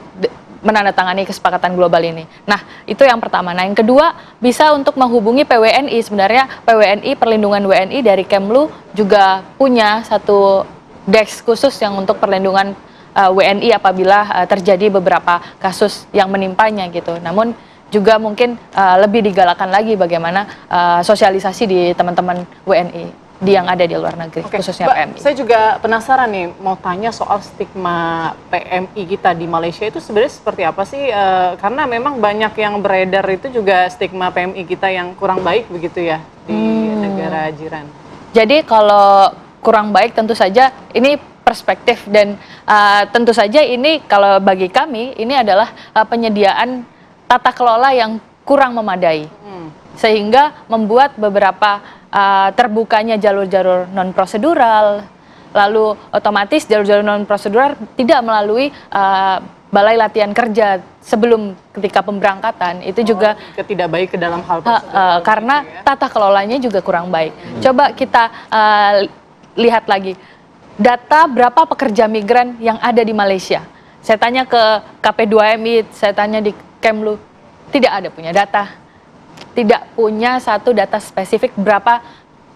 menandatangani kesepakatan global ini. Nah, itu yang pertama. Nah, yang kedua, bisa untuk menghubungi PWNI. Sebenarnya PWNI, perlindungan WNI dari Kemlu juga punya satu desk khusus yang untuk perlindungan WNI apabila terjadi beberapa kasus yang menimpanya gitu. Namun juga mungkin lebih digalakan lagi bagaimana sosialisasi di teman-teman WNI yang ada di luar negeri, khususnya PMI. Saya juga penasaran nih, mau tanya soal stigma PMI kita di Malaysia itu sebenarnya seperti apa sih? Karena memang banyak yang beredar itu juga stigma PMI kita yang kurang baik begitu ya di negara jiran. Jadi kalau kurang baik tentu saja ini perspektif dan tentu saja ini kalau bagi kami ini adalah penyediaan tata kelola yang kurang memadai. Sehingga membuat beberapa terbukanya jalur-jalur non-prosedural, lalu otomatis jalur-jalur non-prosedural tidak melalui balai latihan kerja sebelum ketika pemberangkatan. Itu juga tidak baik ke dalam hal karena tata kelolanya juga kurang baik. Coba kita lihat lagi data berapa pekerja migran yang ada di Malaysia. Saya tanya ke KP2MI, saya tanya di Kemlu, tidak ada punya data. Tidak punya satu data spesifik berapa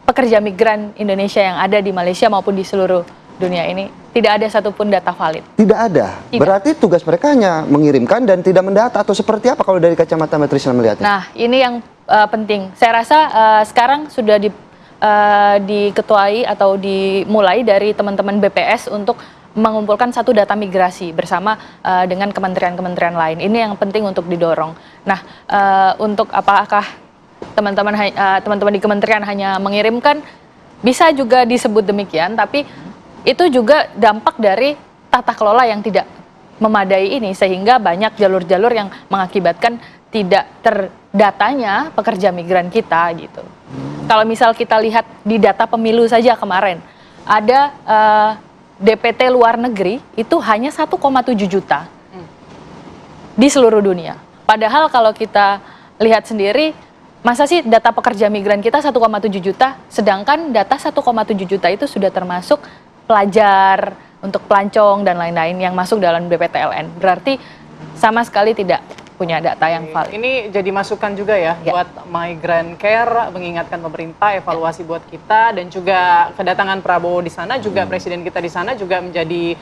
pekerja migran Indonesia yang ada di Malaysia maupun di seluruh dunia ini. Tidak ada satupun data valid. Tidak ada. Tidak. Berarti tugas mereka hanya mengirimkan dan tidak mendata, atau seperti apa kalau dari kacamata Mbak Trisna melihatnya? Nah, ini yang penting. Saya rasa sekarang sudah diketuai atau dimulai dari teman-teman BPS untuk mengumpulkan satu data migrasi bersama dengan kementerian-kementerian lain. Ini yang penting untuk didorong. Nah, untuk apakah teman-teman di kementerian hanya mengirimkan, bisa juga disebut demikian, tapi itu juga dampak dari tata kelola yang tidak memadai ini, sehingga banyak jalur-jalur yang mengakibatkan tidak terdatanya pekerja migran kita gitu. Kalau misal kita lihat di data pemilu saja kemarin, ada DPT luar negeri itu hanya 1,7 juta di seluruh dunia. Padahal kalau kita lihat sendiri, masa sih data pekerja migran kita 1,7 juta, sedangkan data 1,7 juta itu sudah termasuk pelajar, untuk pelancong dan lain-lain yang masuk dalam DPTLN. Berarti sama sekali tidak punya data yang valid. Ini jadi masukan juga ya buat Migrant Care, mengingatkan pemerintah, evaluasi buat kita, dan juga kedatangan Prabowo di sana juga, presiden kita di sana juga menjadi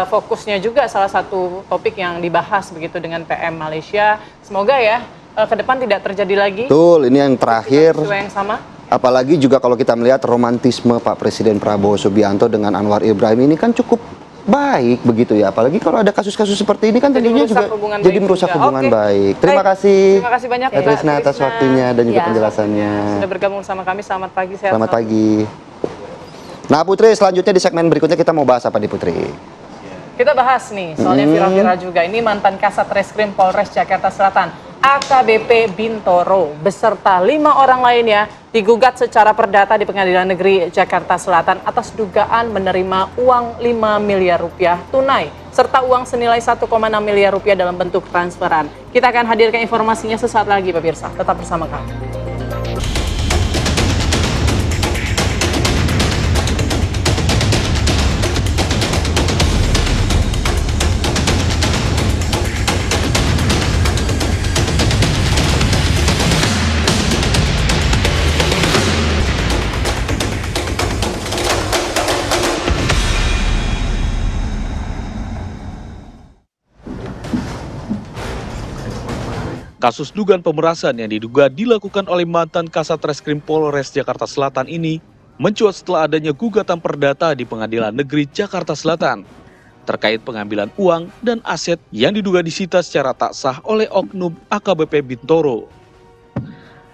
fokusnya juga salah satu topik yang dibahas begitu dengan PM Malaysia. Semoga ya ke depan tidak terjadi lagi. Betul, ini yang terakhir. Yang sama. Apalagi juga kalau kita melihat romantisme Pak Presiden Prabowo Subianto dengan Anwar Ibrahim ini kan cukup baik begitu ya. Apalagi kalau ada kasus-kasus seperti ini kan tentunya juga jadi merusak hubungan baik. Terima kasih. Terima kasih banyak Mbak Trisna atas waktunya dan juga penjelasannya. Sudah bergabung sama kami. Selamat pagi. Selamat pagi. Nah Putri, selanjutnya di segmen berikutnya kita mau bahas apa di Putri? Kita bahas nih, soalnya viral-viral juga. Ini mantan Kasat Reskrim Polres Jakarta Selatan, AKBP Bintoro, beserta 5 orang lainnya digugat secara perdata di Pengadilan Negeri Jakarta Selatan atas dugaan menerima uang 5 miliar rupiah tunai, serta uang senilai 1,6 miliar rupiah dalam bentuk transferan. Kita akan hadirkan informasinya sesaat lagi, pemirsa. Tetap bersama kami. Kasus dugaan pemerasan yang diduga dilakukan oleh mantan Kasat Reskrim Polres Jakarta Selatan ini mencuat setelah adanya gugatan perdata di Pengadilan Negeri Jakarta Selatan terkait pengambilan uang dan aset yang diduga disita secara tak sah oleh oknum AKBP Bintoro.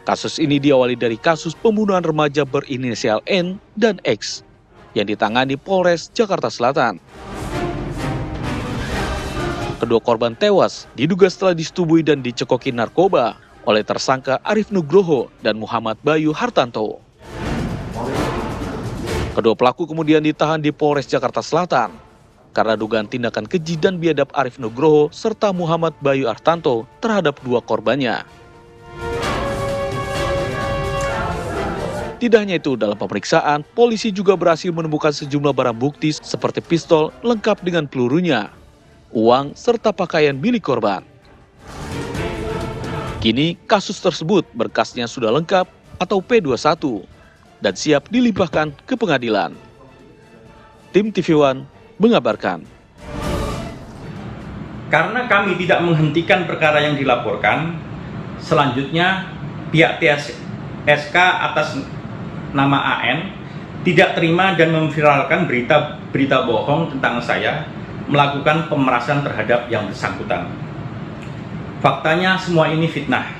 Kasus ini diawali dari kasus pembunuhan remaja berinisial N dan X yang ditangani Polres Jakarta Selatan. Kedua korban tewas diduga setelah disetubui dan dicekoki narkoba oleh tersangka Arif Nugroho dan Muhammad Bayu Hartanto. Kedua pelaku kemudian ditahan di Polres Jakarta Selatan karena dugaan tindakan keji dan biadab Arif Nugroho serta Muhammad Bayu Hartanto terhadap 2 korbannya. Tidak hanya itu, dalam pemeriksaan, polisi juga berhasil menemukan sejumlah barang bukti seperti pistol lengkap dengan pelurunya, uang, serta pakaian milik korban. Kini kasus tersebut berkasnya sudah lengkap atau P21 dan siap dilimpahkan ke pengadilan. Tim TV One mengabarkan. Karena kami tidak menghentikan perkara yang dilaporkan, selanjutnya pihak TSK atas nama AN tidak terima dan memviralkan berita bohong tentang saya melakukan pemerasan terhadap yang bersangkutan. Faktanya semua ini fitnah.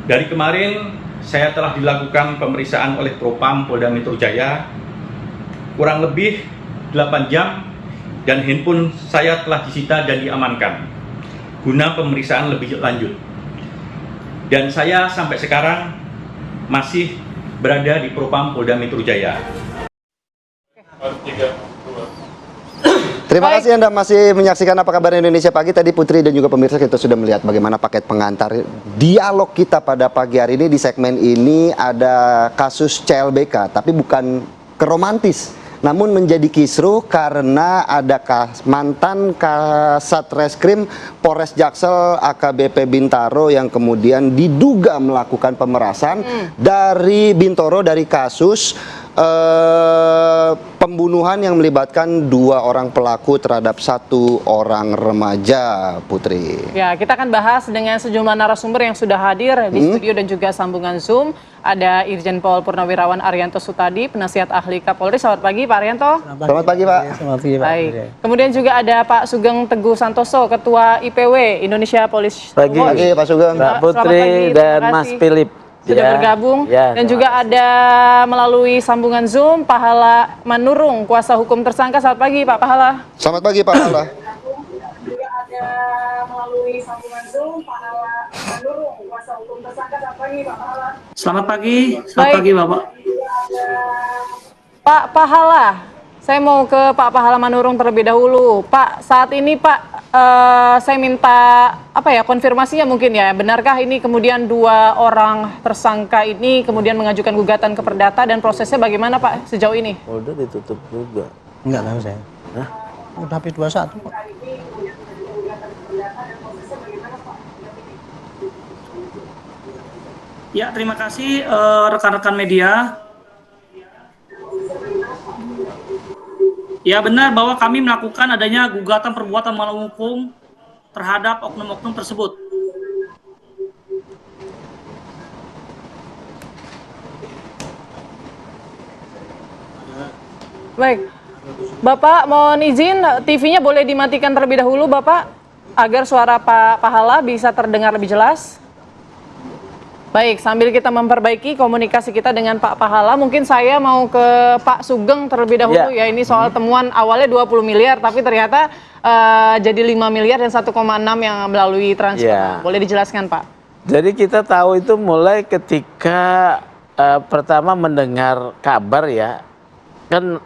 Dari kemarin saya telah dilakukan pemeriksaan oleh Propam Polda Metro Jaya kurang lebih 8 jam dan handphone saya telah disita dan diamankan guna pemeriksaan lebih lanjut. Dan saya sampai sekarang masih berada di Propam Polda Metro Jaya. Terima kasih Anda masih menyaksikan Apa Kabar Indonesia Pagi. Tadi Putri dan juga pemirsa kita sudah melihat bagaimana paket pengantar dialog kita pada pagi hari ini. Di segmen ini ada kasus CLBK, tapi bukan keromantis, namun menjadi kisruh karena ada mantan Kasat Reskrim Polres Jaksel AKBP Bintaro yang kemudian diduga melakukan pemerasan dari Bintoro dari kasus pembunuhan yang melibatkan 2 orang pelaku terhadap 1 orang remaja, Putri. Ya, kita akan bahas dengan sejumlah narasumber yang sudah hadir di studio dan juga sambungan Zoom. Ada Irjen Pol Purnawirawan Arianto Sutadi, penasihat ahli Kapolri. Selamat pagi, Pak Arianto. Selamat pagi, Pak. Selamat pagi, Pak. Baik. Kemudian juga ada Pak Sugeng Teguh Santoso, Ketua IPW Indonesia Police Pagi. Watch. Pagi, Pak Sugeng. Mbak Selamat Putri pagi, dan terima Mas kasih Philip. sudah bergabung, dan juga ada melalui sambungan Zoom Pahala Manurung, kuasa hukum tersangka. Selamat pagi, Pak Pahala. Selamat pagi, Pak Pahala. Juga ada melalui sambungan Zoom Pahala Manurung, kuasa hukum tersangka. Selamat pagi, Pak Pahala. Selamat pagi, pagi Bapak. Pak Pahala, saya mau ke Pak Pahala Manurung terlebih dahulu. Pak, saat ini Pak, saya minta konfirmasinya mungkin ya, benarkah ini kemudian 2 orang tersangka ini kemudian mengajukan gugatan ke Perdata dan prosesnya bagaimana Pak sejauh ini? Udah ditutup juga. Enggak tahu saya. Hah? Udah P21 Pak. Ya, terima kasih rekan-rekan media. Ya, benar bahwa kami melakukan adanya gugatan perbuatan melawan hukum terhadap oknum-oknum tersebut. Baik, Bapak mohon izin TV-nya boleh dimatikan terlebih dahulu Bapak, agar suara Pak Pahala bisa terdengar lebih jelas. Baik, sambil kita memperbaiki komunikasi kita dengan Pak Pahala, mungkin saya mau ke Pak Sugeng terlebih dahulu ya. Ini soal temuan awalnya 20 miliar, tapi ternyata jadi 5 miliar dan 1,6 yang melalui transfer. Boleh dijelaskan Pak? Jadi kita tahu itu mulai ketika pertama mendengar kabar ya, kan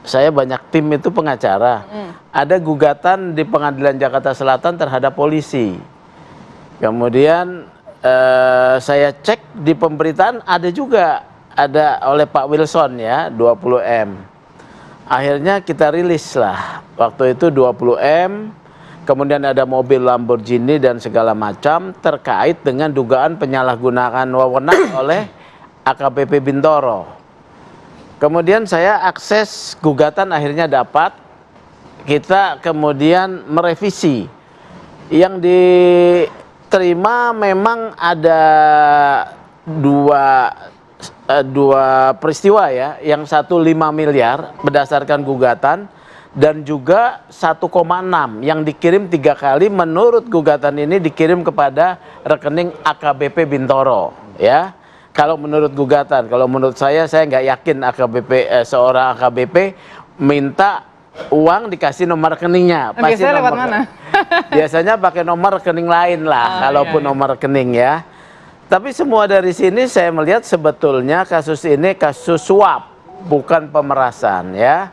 saya banyak tim itu pengacara. Ada gugatan di Pengadilan Jakarta Selatan terhadap polisi. Kemudian saya cek di pemberitaan ada juga, ada oleh Pak Wilson ya, 20M. Akhirnya kita rilis lah, waktu itu 20M, kemudian ada mobil Lamborghini dan segala macam terkait dengan dugaan penyalahgunaan wewenang oleh AKBP Bintoro. Kemudian saya akses gugatan akhirnya dapat, kita kemudian merevisi. Yang terima memang ada dua peristiwa ya, yang 1 5 miliar berdasarkan gugatan dan juga 1,6 yang dikirim 3 kali menurut gugatan ini dikirim kepada rekening AKBP Bintoro ya. Kalau menurut gugatan, kalau menurut saya nggak yakin seorang AKBP minta uang dikasih nomor rekeningnya. Pasti biasanya lewat mana? Biasanya pakai nomor rekening lain lah, kalaupun nomor rekening ya. Tapi semua dari sini saya melihat sebetulnya kasus ini kasus suap, bukan pemerasan ya.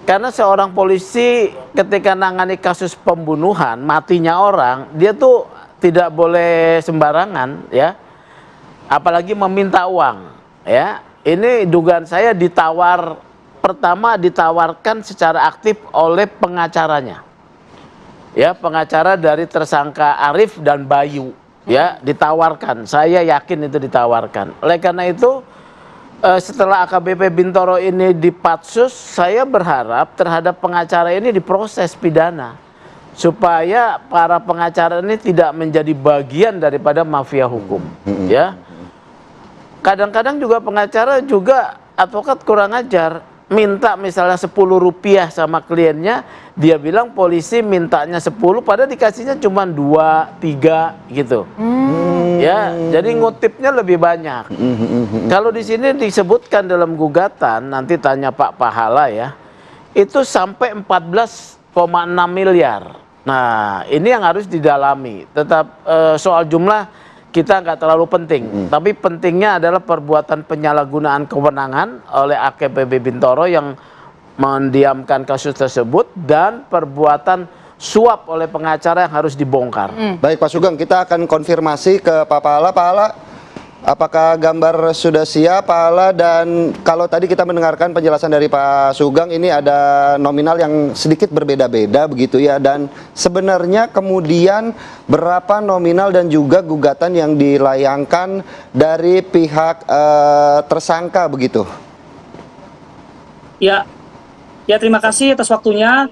Karena seorang polisi ketika nangani kasus pembunuhan, matinya orang, dia tuh tidak boleh sembarangan ya. Apalagi meminta uang ya. Ini dugaan saya pertama ditawarkan secara aktif oleh pengacaranya. Ya, pengacara dari tersangka Arif dan Bayu ya, ditawarkan. Saya yakin itu ditawarkan. Oleh karena itu setelah AKBP Bintoro ini dipatsus, saya berharap terhadap pengacara ini diproses pidana supaya para pengacara ini tidak menjadi bagian daripada mafia hukum ya. Kadang-kadang juga pengacara juga advokat kurang ajar, minta misalnya 10 rupiah sama kliennya, dia bilang polisi mintanya 10 padahal dikasihnya cuma 2, 3 gitu. Ya, jadi ngutipnya lebih banyak. Kalau di sini disebutkan dalam gugatan, nanti tanya Pak Pahala ya, itu sampai 14,6 miliar. Nah, ini yang harus didalami. Tetap soal jumlah kita nggak terlalu penting, tapi pentingnya adalah perbuatan penyalahgunaan kewenangan oleh AKBP Bintoro yang mendiamkan kasus tersebut dan perbuatan suap oleh pengacara yang harus dibongkar. Baik Pak Sugeng, kita akan konfirmasi ke Pak Pahala. Pak Pahala, apakah gambar sudah siap Pak Pahala? Dan kalau tadi kita mendengarkan penjelasan dari Pak Sugeng, ini ada nominal yang sedikit berbeda-beda begitu ya. Dan sebenarnya kemudian berapa nominal dan juga gugatan yang dilayangkan dari pihak tersangka begitu? Ya, terima kasih atas waktunya.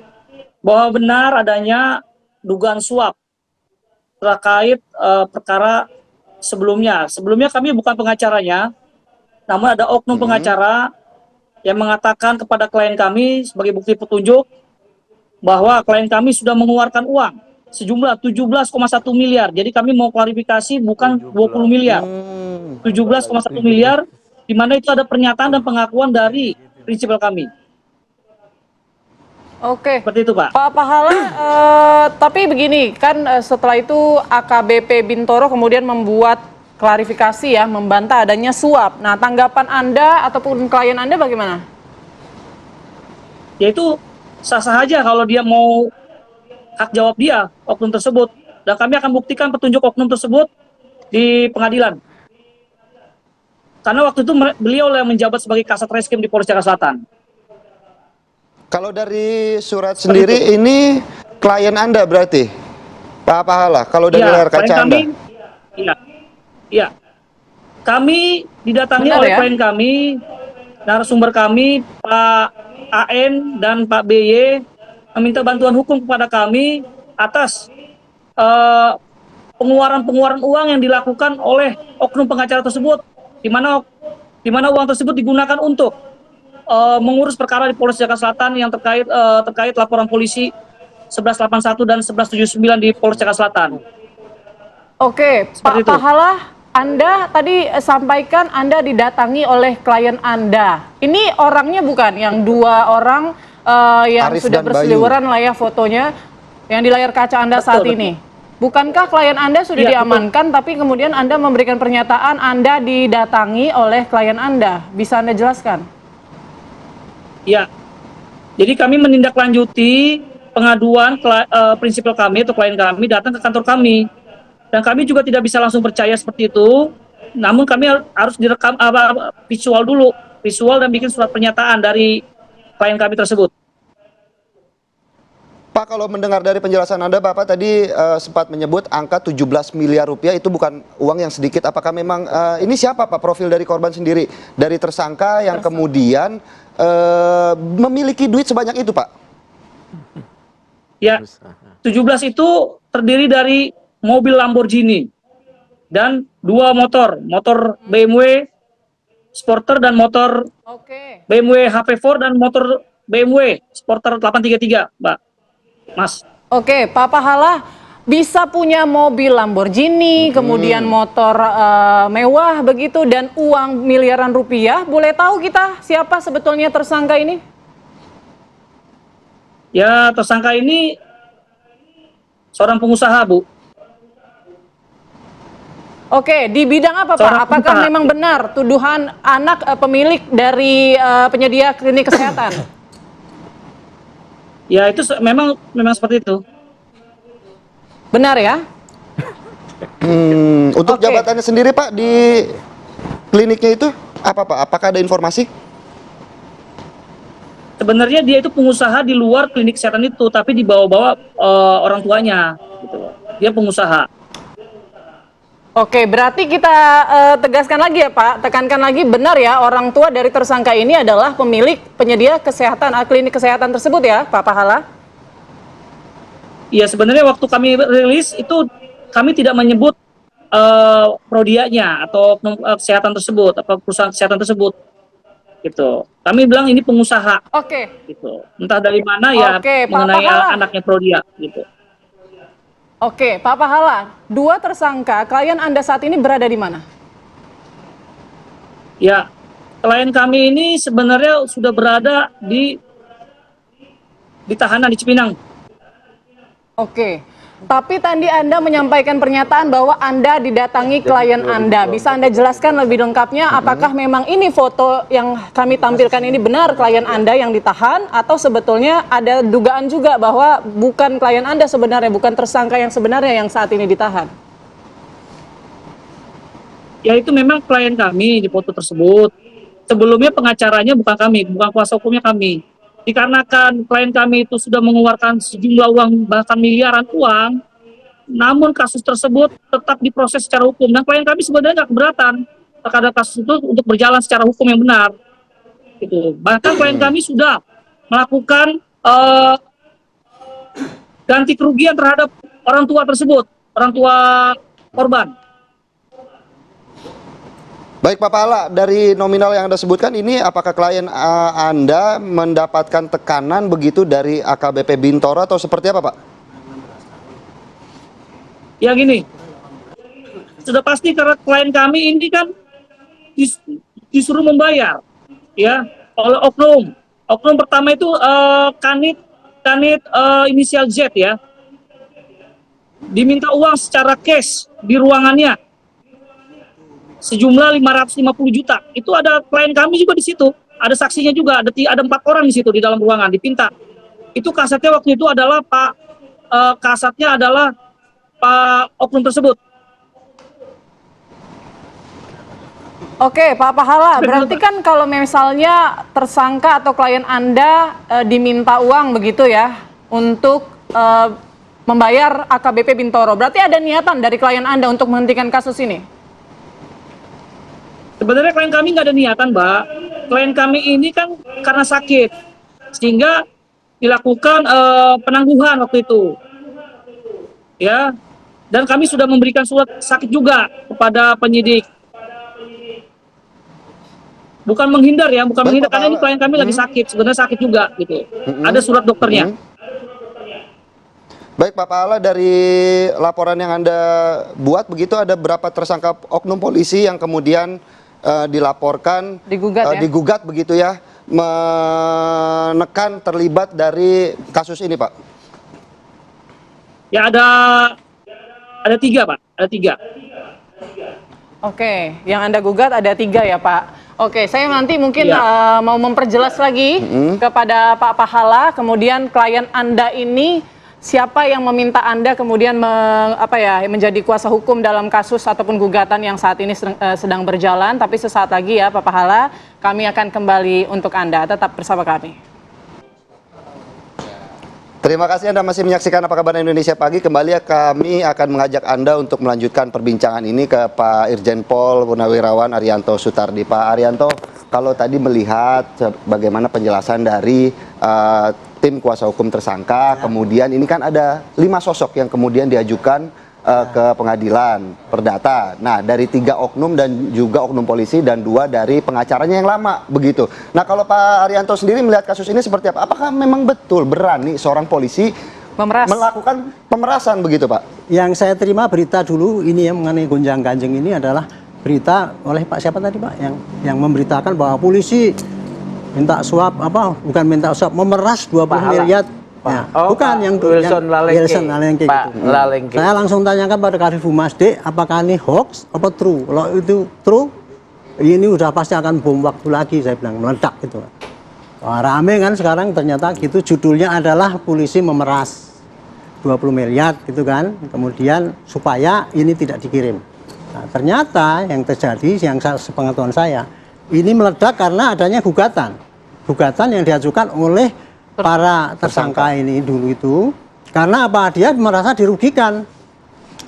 Bahwa benar adanya dugaan suap terkait perkara sebelumnya. Sebelumnya kami bukan pengacaranya, namun ada oknum pengacara yang mengatakan kepada klien kami sebagai bukti petunjuk bahwa klien kami sudah mengeluarkan uang sejumlah 17,1 miliar. Jadi kami mau klarifikasi bukan 20 miliar. 17,1 miliar, di mana itu ada pernyataan dan pengakuan dari prinsipal kami. Oke. Seperti itu, Pak. Pak Pahala, tapi begini, kan setelah itu AKBP Bintoro kemudian membuat klarifikasi ya, membantah adanya suap. Nah, tanggapan Anda ataupun klien Anda bagaimana? Ya itu sah-sah aja kalau dia mau hak jawab dia, oknum tersebut. Dan kami akan buktikan petunjuk oknum tersebut di pengadilan. Karena waktu itu beliau yang menjabat sebagai Kasat Reskrim di Polres Jakarta Selatan. Kalau dari surat sendiri ini klien Anda berarti, Pak Pahala, kalau dari layar kaca Anda? Iya. Kami didatangi oleh klien kami, narasumber kami, Pak AN dan Pak BY, meminta bantuan hukum kepada kami atas pengeluaran uang yang dilakukan oleh oknum pengacara tersebut, di mana uang tersebut digunakan untuk mengurus perkara di Polres Jakarta Selatan yang terkait laporan polisi 1181 dan 1179 di Polres Jakarta Selatan. Oke, Pak Pahala, Anda tadi sampaikan Anda didatangi oleh klien Anda. Ini orangnya bukan yang dua orang yang Arif sudah dan berseliweran lah ya fotonya yang di layar kaca Anda saat ini. Bukankah klien Anda sudah diamankan, tapi kemudian Anda memberikan pernyataan Anda didatangi oleh klien Anda? Bisa Anda jelaskan? Ya, jadi kami menindaklanjuti pengaduan prinsipal kami atau klien kami datang ke kantor kami. Dan kami juga tidak bisa langsung percaya seperti itu, namun kami harus direkam visual dan bikin surat pernyataan dari klien kami tersebut. Pak, kalau mendengar dari penjelasan Anda, Bapak tadi sempat menyebut angka 17 miliar rupiah itu bukan uang yang sedikit. Apakah memang ini siapa Pak profil dari korban sendiri? Dari tersangka yang kemudian memiliki duit sebanyak itu, Pak? Ya, 17 itu terdiri dari mobil Lamborghini dan 2 motor BMW Sporter dan motor BMW HP4 dan motor BMW Sporter 833, Mbak. Mas. Oke, Pak Pahala bisa punya mobil Lamborghini, kemudian motor mewah begitu dan uang miliaran rupiah. Boleh tahu kita siapa sebetulnya tersangka ini? Ya, tersangka ini seorang pengusaha, Bu. Oke, di bidang apa, Pak? Apakah memang benar tuduhan anak pemilik dari penyedia klinik kesehatan? Ya, itu memang seperti itu. Benar ya? Untuk jabatannya sendiri, Pak, di kliniknya itu apa, Pak? Apakah ada informasi? Sebenarnya dia itu pengusaha di luar klinik kesehatan itu, tapi dibawa-bawa orang tuanya, gitu. Dia pengusaha. Oke, berarti kita tegaskan lagi ya Pak, tekankan lagi, benar ya orang tua dari tersangka ini adalah pemilik penyedia kesehatan, klinik kesehatan tersebut ya Pak Pahala? Iya, sebenarnya waktu kami rilis itu kami tidak menyebut prodianya atau kesehatan tersebut, atau perusahaan kesehatan tersebut. Gitu. Kami bilang ini pengusaha. Oke. Gitu. Entah dari mana ya mengenai anaknya prodia gitu. Oke, Pak Pahala, 2 tersangka, klien Anda saat ini berada di mana? Ya, klien kami ini sebenarnya sudah berada di tahanan di Cipinang. Oke, Tapi tadi Anda menyampaikan pernyataan bahwa Anda didatangi klien Anda. Bisa Anda jelaskan lebih lengkapnya apakah memang ini foto yang kami tampilkan ini benar klien Anda yang ditahan atau sebetulnya ada dugaan juga bahwa bukan klien Anda sebenarnya, bukan tersangka yang sebenarnya yang saat ini ditahan? Ya itu memang klien kami di foto tersebut. Sebelumnya pengacaranya bukan kami, bukan kuasa hukumnya kami. Dikarenakan klien kami itu sudah mengeluarkan sejumlah uang, bahkan miliaran uang, namun kasus tersebut tetap diproses secara hukum. Dan klien kami sebenarnya nggak keberatan terhadap kasus itu untuk berjalan secara hukum yang benar. Gitu. Bahkan klien kami sudah melakukan ganti kerugian terhadap orang tua tersebut, orang tua korban. Baik Pak Pahala, dari nominal yang Anda sebutkan ini apakah klien Anda mendapatkan tekanan begitu dari AKBP Bintoro atau seperti apa Pak? Ya gini, sudah pasti karena klien kami ini kan disuruh membayar ya oleh oknum. Oknum pertama itu Kanit inisial Z ya. Diminta uang secara cash di ruangannya. Sejumlah 550 juta. Itu ada klien kami juga di situ. Ada saksinya juga, ada 4 orang di situ di dalam ruangan dipinta. Itu kasetnya waktu itu adalah kasatnya adalah Pak oknum tersebut. Oke, Pak Pahala, berarti kan kalau misalnya tersangka atau klien Anda diminta uang begitu ya untuk membayar AKBP Bintoro, berarti ada niatan dari klien Anda untuk menghentikan kasus ini? Sebenarnya klien kami nggak ada niatan, Mbak. Klien kami ini kan karena sakit, sehingga dilakukan penangguhan waktu itu. Ya, dan kami sudah memberikan surat sakit juga kepada penyidik. Bukan menghindar ya, bukan menghindar, karena ini klien kami lagi sakit, sebenarnya sakit juga gitu. Ada surat dokternya. Baik Pak Pahala, dari laporan yang Anda buat begitu ada berapa tersangka oknum polisi yang kemudian dilaporkan digugat begitu ya, menekan terlibat dari kasus ini Pak? Ya ada 3 Pak, ada 3. Oke, yang Anda gugat ada 3 ya Pak. Oke, saya nanti mungkin mau memperjelas lagi kepada Pak Pahala, kemudian klien Anda ini siapa yang meminta Anda kemudian menjadi kuasa hukum dalam kasus ataupun gugatan yang saat ini sedang berjalan. Tapi sesaat lagi ya Pak Pahala, kami akan kembali untuk Anda. Tetap bersama kami. Terima kasih Anda masih menyaksikan Apa Kabar Indonesia Pagi. Kembali kami akan mengajak Anda untuk melanjutkan perbincangan ini ke Pak Irjen Pol Purnawirawan Arianto Sutardi. Pak Arianto, kalau tadi melihat bagaimana penjelasan dari tim kuasa hukum tersangka, kemudian ini kan ada 5 sosok yang kemudian diajukan ke pengadilan perdata. Nah, dari 3 oknum dan juga oknum polisi dan 2 dari pengacaranya yang lama begitu. Nah, kalau Pak Arianto sendiri melihat kasus ini seperti apa? Apakah memang betul berani seorang polisi melakukan pemerasan begitu Pak? Yang saya terima berita dulu ini ya mengenai gonjang-ganjing ini adalah berita oleh Pak siapa tadi Pak yang memberitakan bahwa polisi minta suap bukan minta suap, memeras 20 miliar. Ya, bukan yang Wilson Lalengke gitu. Saya langsung tanyakan pada Kadif Humas, Dek, apakah ini hoax apa true? Kalau itu true, ini udah pasti akan bom waktu lagi, saya bilang, meledak gitu. Wah, rame kan sekarang ternyata gitu, judulnya adalah polisi memeras 20 miliar gitu kan, kemudian supaya ini tidak dikirim. Nah, ternyata yang terjadi, yang sepengetahuan saya, ini meledak karena adanya gugatan yang diajukan oleh para tersangka ini dulu itu. Karena apa? Dia merasa dirugikan.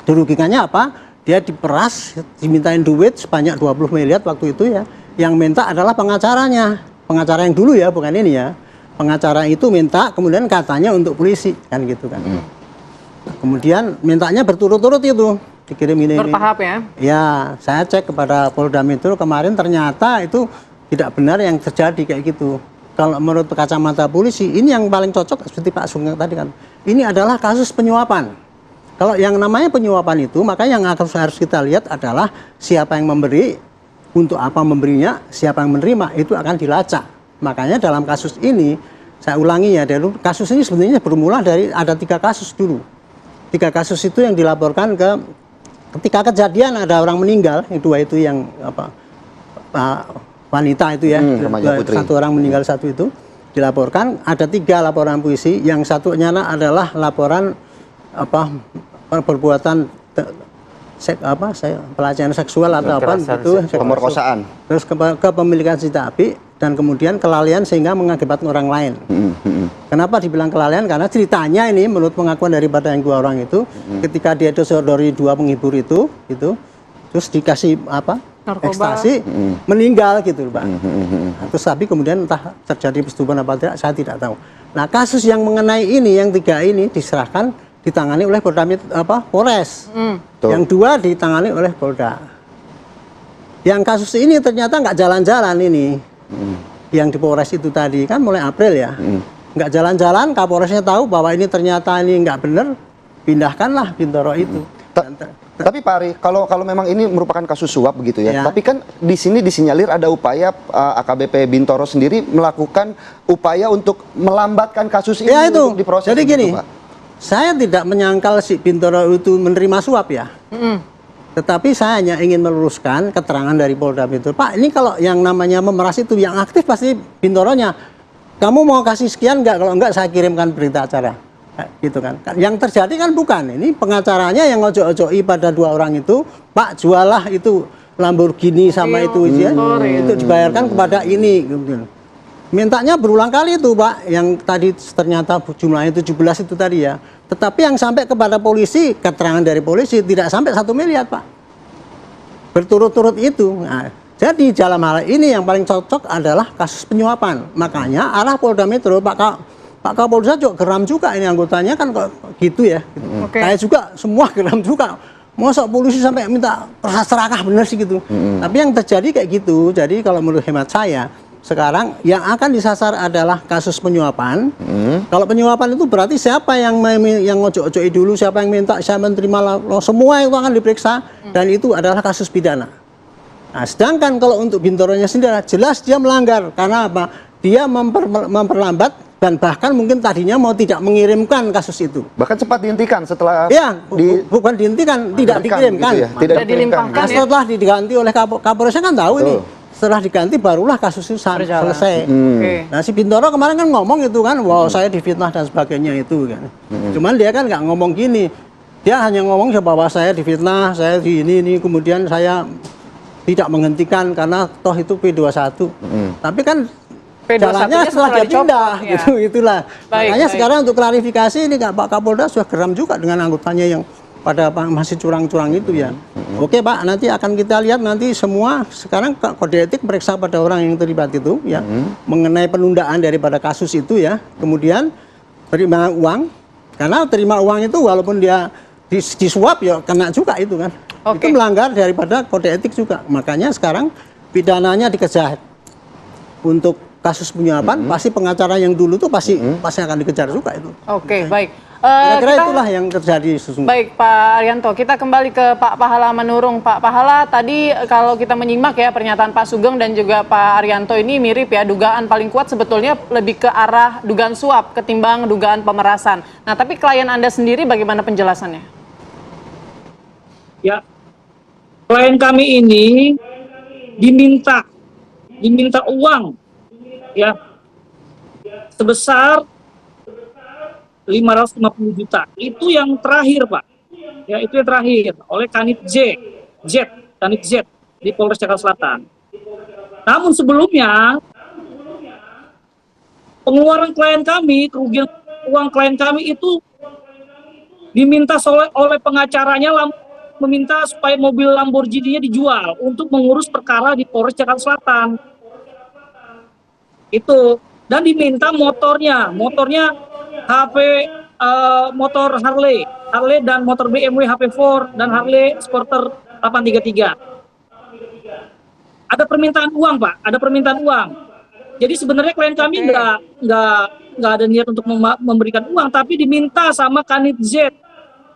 Dirugikannya apa? Dia diperas, dimintain duit sebanyak 20 miliar waktu itu ya. Yang minta adalah pengacaranya. Pengacara yang dulu ya, bukan ini ya. Pengacara itu minta, kemudian katanya untuk polisi, kan gitu kan. Kemudian mintanya berturut-turut itu. Dikirim ini. Bertahap ya? Ya, saya cek kepada Polda Metro kemarin ternyata itu tidak benar yang terjadi kayak gitu. Kalau menurut kacamata polisi, ini yang paling cocok seperti Pak Sugeng tadi kan. Ini adalah kasus penyuapan. Kalau yang namanya penyuapan itu, maka yang harus kita lihat adalah siapa yang memberi, untuk apa memberinya, siapa yang menerima, itu akan dilacak. Makanya dalam kasus ini, saya ulangi ya, kasus ini sebenarnya bermula dari ada 3 kasus dulu. 3 kasus itu yang dilaporkan ketika kejadian ada orang meninggal, yang 2 itu yang wanita itu ya, satu orang meninggal, satu itu dilaporkan. Ada 3 laporan polisi, yang satunya adalah laporan perbuatan pelecehan seksual atau apa itu, pemerkosaan, terus kepemilikan senjata api, dan kemudian kelalaian sehingga mengakibatkan orang lain. Kenapa dibilang kelalaian? Karena ceritanya ini menurut pengakuan daripada yang 2 orang itu, ketika dia disodori 2 penghibur itu terus dikasih ekstasi, meninggal gitu, Pak. Terus tapi kemudian entah terjadi persetubuhan apa tidak, saya tidak tahu. Nah, kasus yang mengenai ini, yang 3 ini diserahkan, ditangani oleh Polres. Yang 2 ditangani oleh Polda. Yang kasus ini ternyata nggak jalan-jalan ini. Yang di Polres itu tadi kan mulai April ya. Nggak jalan-jalan, Kapolresnya tahu bahwa ini ternyata ini nggak benar, pindahkanlah Bintoro itu. Tapi Pak Ari, kalau memang ini merupakan kasus suap begitu ya, tapi kan di sini disinyalir ada upaya AKBP Bintoro sendiri melakukan upaya untuk melambatkan kasus ini untuk diproses. Jadi gini, Pak, saya tidak menyangkal si Bintoro itu menerima suap ya. Tetapi saya hanya ingin meluruskan keterangan dari Polda Bintoro. Pak, ini kalau yang namanya memeras itu yang aktif pasti Bintoronya. Kamu mau kasih sekian enggak? Kalau enggak saya kirimkan berita acara. Gitu kan. Yang terjadi kan bukan. Ini pengacaranya yang ojo-ojoi pada 2 orang itu, Pak jualah itu Lamborghini sama itu ya. Itu dibayarkan kepada ini. Mintanya berulang kali itu, Pak. Yang tadi ternyata jumlahnya 17 itu tadi ya. Tetapi yang sampai kepada polisi, keterangan dari polisi tidak sampai 1 miliar, Pak. Berturut-turut itu. Nah, jadi dalam hal ini yang paling cocok adalah kasus penyuapan. Makanya arah Polda Metro, Pak Kapolda juga geram juga, ini anggotanya kan kok gitu ya. Saya juga semua geram juga. Masa polisi sampai minta serakah bener sih gitu. Tapi yang terjadi kayak gitu. Jadi kalau menurut hemat saya, sekarang yang akan disasar adalah kasus penyuapan. Kalau penyuapan itu berarti siapa yang ngojok-ojoi dulu, siapa yang minta, siapa yang menerima, semua itu akan diperiksa, dan itu adalah kasus pidana. Nah, sedangkan kalau untuk Bintoronya sendiri jelas dia melanggar. Karena apa? Dia memperlambat, dan bahkan mungkin tadinya mau tidak mengirimkan kasus itu. Bahkan sempat dihentikan setelah bukan dihentikan, tidak dikirimkan. Gitu ya? Tidak dilimpahkan. Setelah diganti oleh Kapolresnya kan tahu ini. Setelah diganti barulah kasus itu selesai. Nah, si Bintoro kemarin kan ngomong itu kan, wow saya difitnah dan sebagainya itu kan. Cuman dia kan nggak ngomong gini. Dia hanya ngomong bahwa saya difitnah, saya di ini, kemudian saya tidak menghentikan karena toh itu P21. Tapi kan jalannya setelah dia pindah, gitu, itulah. Makanya sekarang untuk klarifikasi ini Pak Kapolda sudah geram juga dengan anggotanya yang pada masih curang-curang itu ya. Oke Pak, nanti akan kita lihat nanti semua. Sekarang kode etik meriksa pada orang yang terlibat itu ya, mengenai penundaan daripada kasus itu ya. Kemudian terima uang, karena terima uang itu walaupun dia disuap ya kena juga itu kan. Itu melanggar daripada kode etik juga. Makanya sekarang pidananya dikejar. Untuk kasus penyuapan pasti pengacara yang dulu tuh pasti akan dikejar juga itu. Baik. Kira-kira itulah yang terjadi sesungguhnya. Baik Pak Arianto, kita kembali ke Pak Pahala Manurung. Pak Pahala, tadi kalau kita menyimak ya pernyataan Pak Sugeng dan juga Pak Arianto ini mirip ya, dugaan paling kuat sebetulnya lebih ke arah dugaan suap ketimbang dugaan pemerasan. Nah, tapi klien Anda sendiri bagaimana penjelasannya? Ya, klien kami ini diminta uang ya sebesar 550 juta. Itu yang terakhir, Pak. Ya, itu yang terakhir oleh Kanit Kanit Z di Polres Jakarta Selatan. Namun sebelumnya pengeluaran klien kami, kerugian uang klien kami itu diminta oleh pengacaranya meminta supaya mobil Lamborghini-nya dijual untuk mengurus perkara di Polres Jakarta Selatan. Itu, dan diminta motornya HP motor Harley dan motor BMW HP4 dan Harley Sporter 833. Ada permintaan uang, Pak, ada permintaan uang. Jadi sebenarnya klien kami nggak ada niat untuk memberikan uang, tapi diminta sama Kanit Z,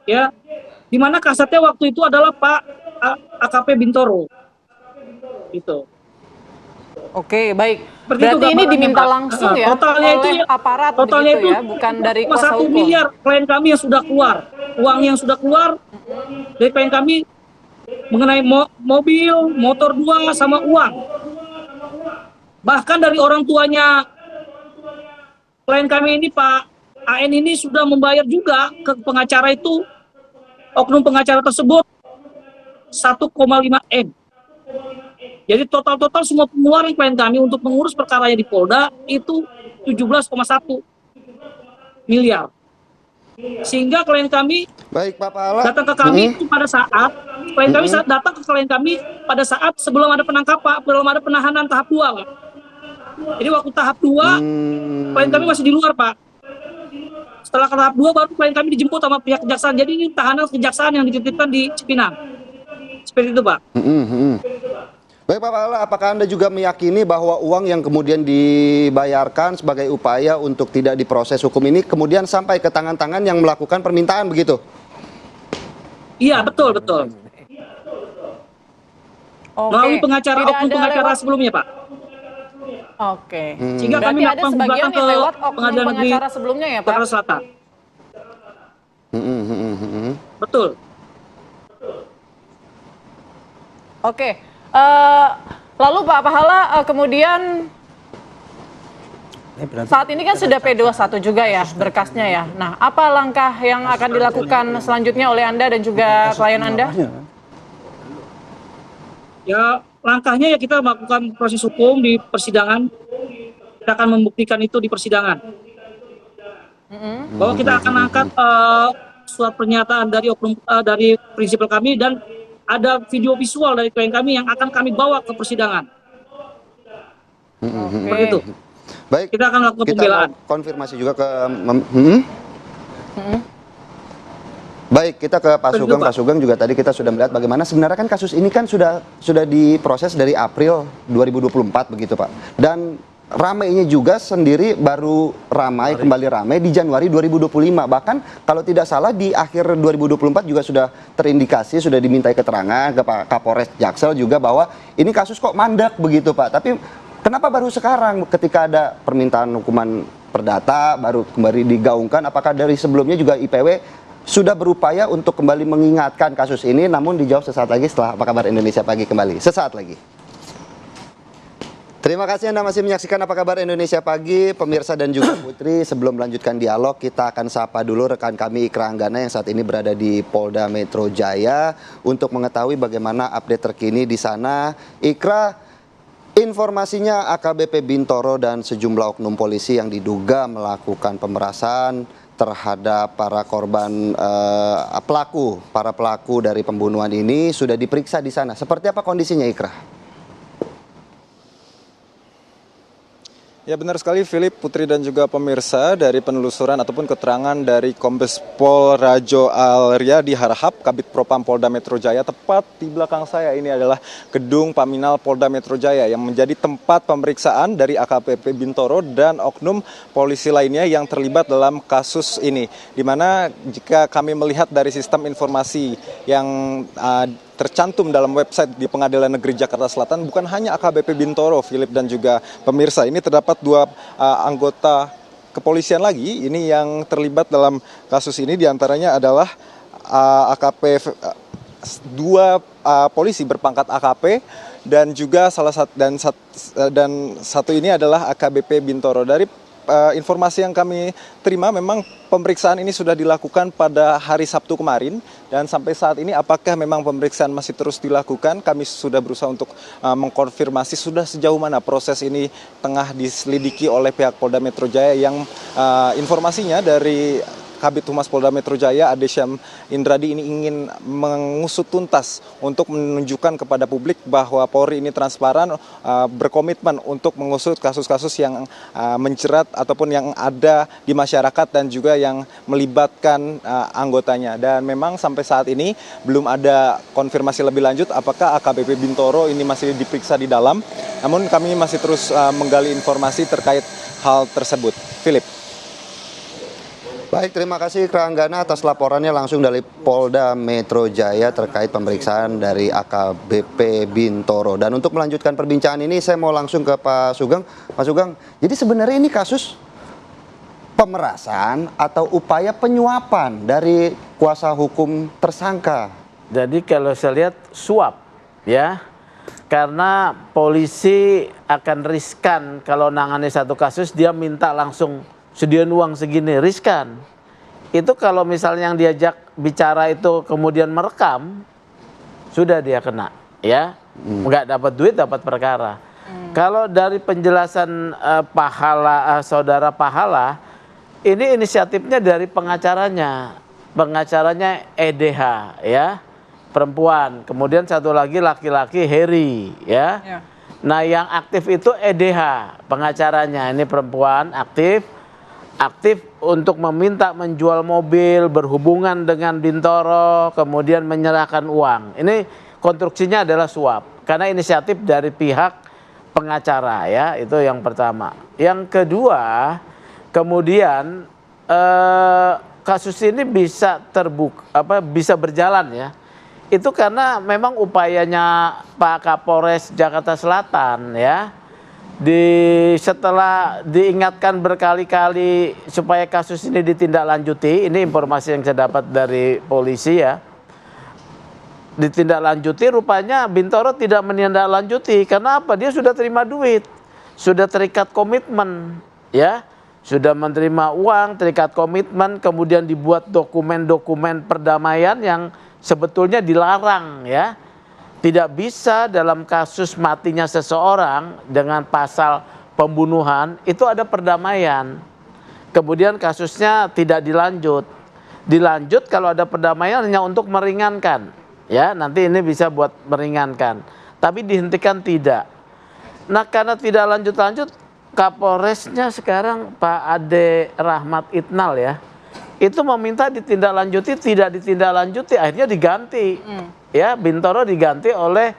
ya, di mana kasatnya waktu itu adalah Pak AKP Bintoro, itu. Baik. Seperti berarti itu ini diminta langsung ya totalnya oleh itu aparat totalnya begitu itu ya, bukan dari kuasa 1 hukum. miliar klien kami yang sudah keluar uang yang sudah keluar dari klien kami mengenai mobil, motor 2 sama uang. Bahkan dari orang tuanya klien kami ini, Pak AN ini sudah membayar juga ke pengacara itu, oknum pengacara tersebut 1,5 M. Jadi total semua pengeluaran klien kami untuk mengurus perkaranya di Polda itu 17,1 miliar. Sehingga klien kami datang ke kami itu pada saat klien kami datang ke klien kami pada saat sebelum ada penangkapan, belum ada penahanan tahap 2, Pak. Jadi waktu tahap 2 klien kami masih di luar, Pak. Setelah ke tahap 2 baru klien kami dijemput sama pihak kejaksaan. Jadi ini tahanan kejaksaan yang dititipkan di Cipinang. Seperti itu, Pak. Baik Pak Pahala, apakah Anda juga meyakini bahwa uang yang kemudian dibayarkan sebagai upaya untuk tidak diproses hukum ini kemudian sampai ke tangan-tangan yang melakukan permintaan begitu? Iya, betul. Melalui pengacara, oknum pengacara sebelumnya, Pak. Oke. Sehingga kami Berarti ada melakukan sebagian gugatan yang ke lewat oknum Pengadilan Negeri pengacara sebelumnya ya, Pak? Jakarta Selatan. Betul. Oke. Lalu Pak Pahala, kemudian saat ini kan sudah P21 juga ya berkasnya ya. Nah, apa langkah yang akan dilakukan selanjutnya oleh Anda dan juga klien Anda? Ya, langkahnya ya kita melakukan proses hukum di persidangan. Kita akan membuktikan itu di persidangan. Bahwa kita akan angkat surat pernyataan dari oknum dari prinsipal kami dan ada video visual dari klien kami yang akan kami bawa ke persidangan. Seperti itu. Baik. Kita akan lakukan pembelaan. Konfirmasi juga ke Baik, kita ke Pak Sugeng. Pak Sugeng juga tadi kita sudah melihat bagaimana sebenarnya kan kasus ini kan sudah diproses dari April 2024 begitu Pak. Dan ramainya juga sendiri baru kembali ramai di Januari 2025. Bahkan kalau tidak salah di akhir 2024 juga sudah terindikasi, sudah dimintai keterangan ke Pak Kapolres Jaksel juga bahwa ini kasus kok mandek begitu Pak. Tapi kenapa baru sekarang ketika ada permintaan hukuman perdata baru kembali digaungkan? Apakah dari sebelumnya juga IPW sudah berupaya untuk kembali mengingatkan kasus ini? Namun dijawab sesaat lagi setelah Apa Kabar Indonesia Pagi kembali. Sesaat lagi. Terima kasih Anda masih menyaksikan Apa Kabar Indonesia Pagi, pemirsa dan juga Putri. Sebelum melanjutkan dialog, kita akan sapa dulu rekan kami Ikra Anggana yang saat ini berada di Polda Metro Jaya untuk mengetahui bagaimana update terkini di sana. Ikra, informasinya AKBP Bintoro dan sejumlah oknum polisi yang diduga melakukan pemerasan terhadap para korban para pelaku dari pembunuhan ini sudah diperiksa di sana. Seperti apa kondisinya, Ikra? Ya benar sekali Philip, Putri dan juga pemirsa, dari penelusuran ataupun keterangan dari Kombes Pol Rajo Alriyadi Harahap, Kabid Propam Polda Metro Jaya, tepat di belakang saya ini adalah gedung Paminal Polda Metro Jaya yang menjadi tempat pemeriksaan dari AKBP Bintoro dan oknum polisi lainnya yang terlibat dalam kasus ini. Di mana jika kami melihat dari sistem informasi yang tercantum dalam website di Pengadilan Negeri Jakarta Selatan, bukan hanya AKBP Bintoro, Philip dan juga pemirsa, ini terdapat dua anggota kepolisian lagi ini yang terlibat dalam kasus ini. Diantaranya adalah dua polisi berpangkat AKP dan juga satu ini adalah AKBP Bintoro. Dari informasi yang kami terima, memang pemeriksaan ini sudah dilakukan pada hari Sabtu kemarin, dan sampai saat ini apakah memang pemeriksaan masih terus dilakukan, kami sudah berusaha untuk mengkonfirmasi sudah sejauh mana proses ini tengah diselidiki oleh pihak Polda Metro Jaya yang informasinya dari Kabid Humas Polda Metro Jaya, Adesyam Indradi, ini ingin mengusut tuntas untuk menunjukkan kepada publik bahwa Polri ini transparan, berkomitmen untuk mengusut kasus-kasus yang menjerat ataupun yang ada di masyarakat dan juga yang melibatkan anggotanya. Dan memang sampai saat ini belum ada konfirmasi lebih lanjut apakah AKBP Bintoro ini masih diperiksa di dalam. Namun kami masih terus menggali informasi terkait hal tersebut. Philip. Baik, terima kasih Ikra Anggana atas laporannya langsung dari Polda Metro Jaya terkait pemeriksaan dari AKBP Bintoro. Dan untuk melanjutkan perbincangan ini, saya mau langsung ke Pak Sugeng. Pak Sugeng, jadi sebenarnya ini kasus pemerasan atau upaya penyuapan dari kuasa hukum tersangka? Jadi kalau saya lihat suap ya, karena polisi akan riskan kalau nangani satu kasus dia minta langsung sediain uang segini, riskan. Itu kalau misalnya yang diajak bicara itu kemudian merekam, sudah dia kena ya, nggak dapat duit dapat perkara. Kalau dari penjelasan saudara Pahala, ini inisiatifnya dari pengacaranya EDH ya, perempuan. Kemudian satu lagi laki-laki Heri ya. Nah yang aktif itu EDH pengacaranya, ini perempuan aktif untuk meminta menjual mobil, berhubungan dengan Bintoro, kemudian menyerahkan uang. Ini konstruksinya adalah suap karena inisiatif dari pihak pengacara ya, itu yang pertama. Yang kedua, kemudian kasus ini bisa bisa berjalan ya. Itu karena memang upayanya Pak Kapolres Jakarta Selatan ya. Setelah diingatkan berkali-kali supaya kasus ini ditindaklanjuti, ini informasi yang saya dapat dari polisi ya. Ditindaklanjuti, rupanya Bintoro tidak menindaklanjuti. Karena apa? Dia sudah terima duit, sudah terikat komitmen ya, sudah menerima uang, terikat komitmen, kemudian dibuat dokumen-dokumen perdamaian yang sebetulnya dilarang ya. Tidak bisa dalam kasus matinya seseorang dengan pasal pembunuhan itu ada perdamaian. Kemudian kasusnya tidak dilanjut kalau ada perdamaian hanya untuk meringankan. Ya, nanti ini bisa buat meringankan. Tapi dihentikan tidak. Nah, karena tidak lanjut-lanjut, Kapolresnya sekarang Pak Ade Rahmat Itnal ya, itu meminta ditindaklanjuti, tidak ditindaklanjuti, akhirnya diganti. Ya, Bintoro diganti oleh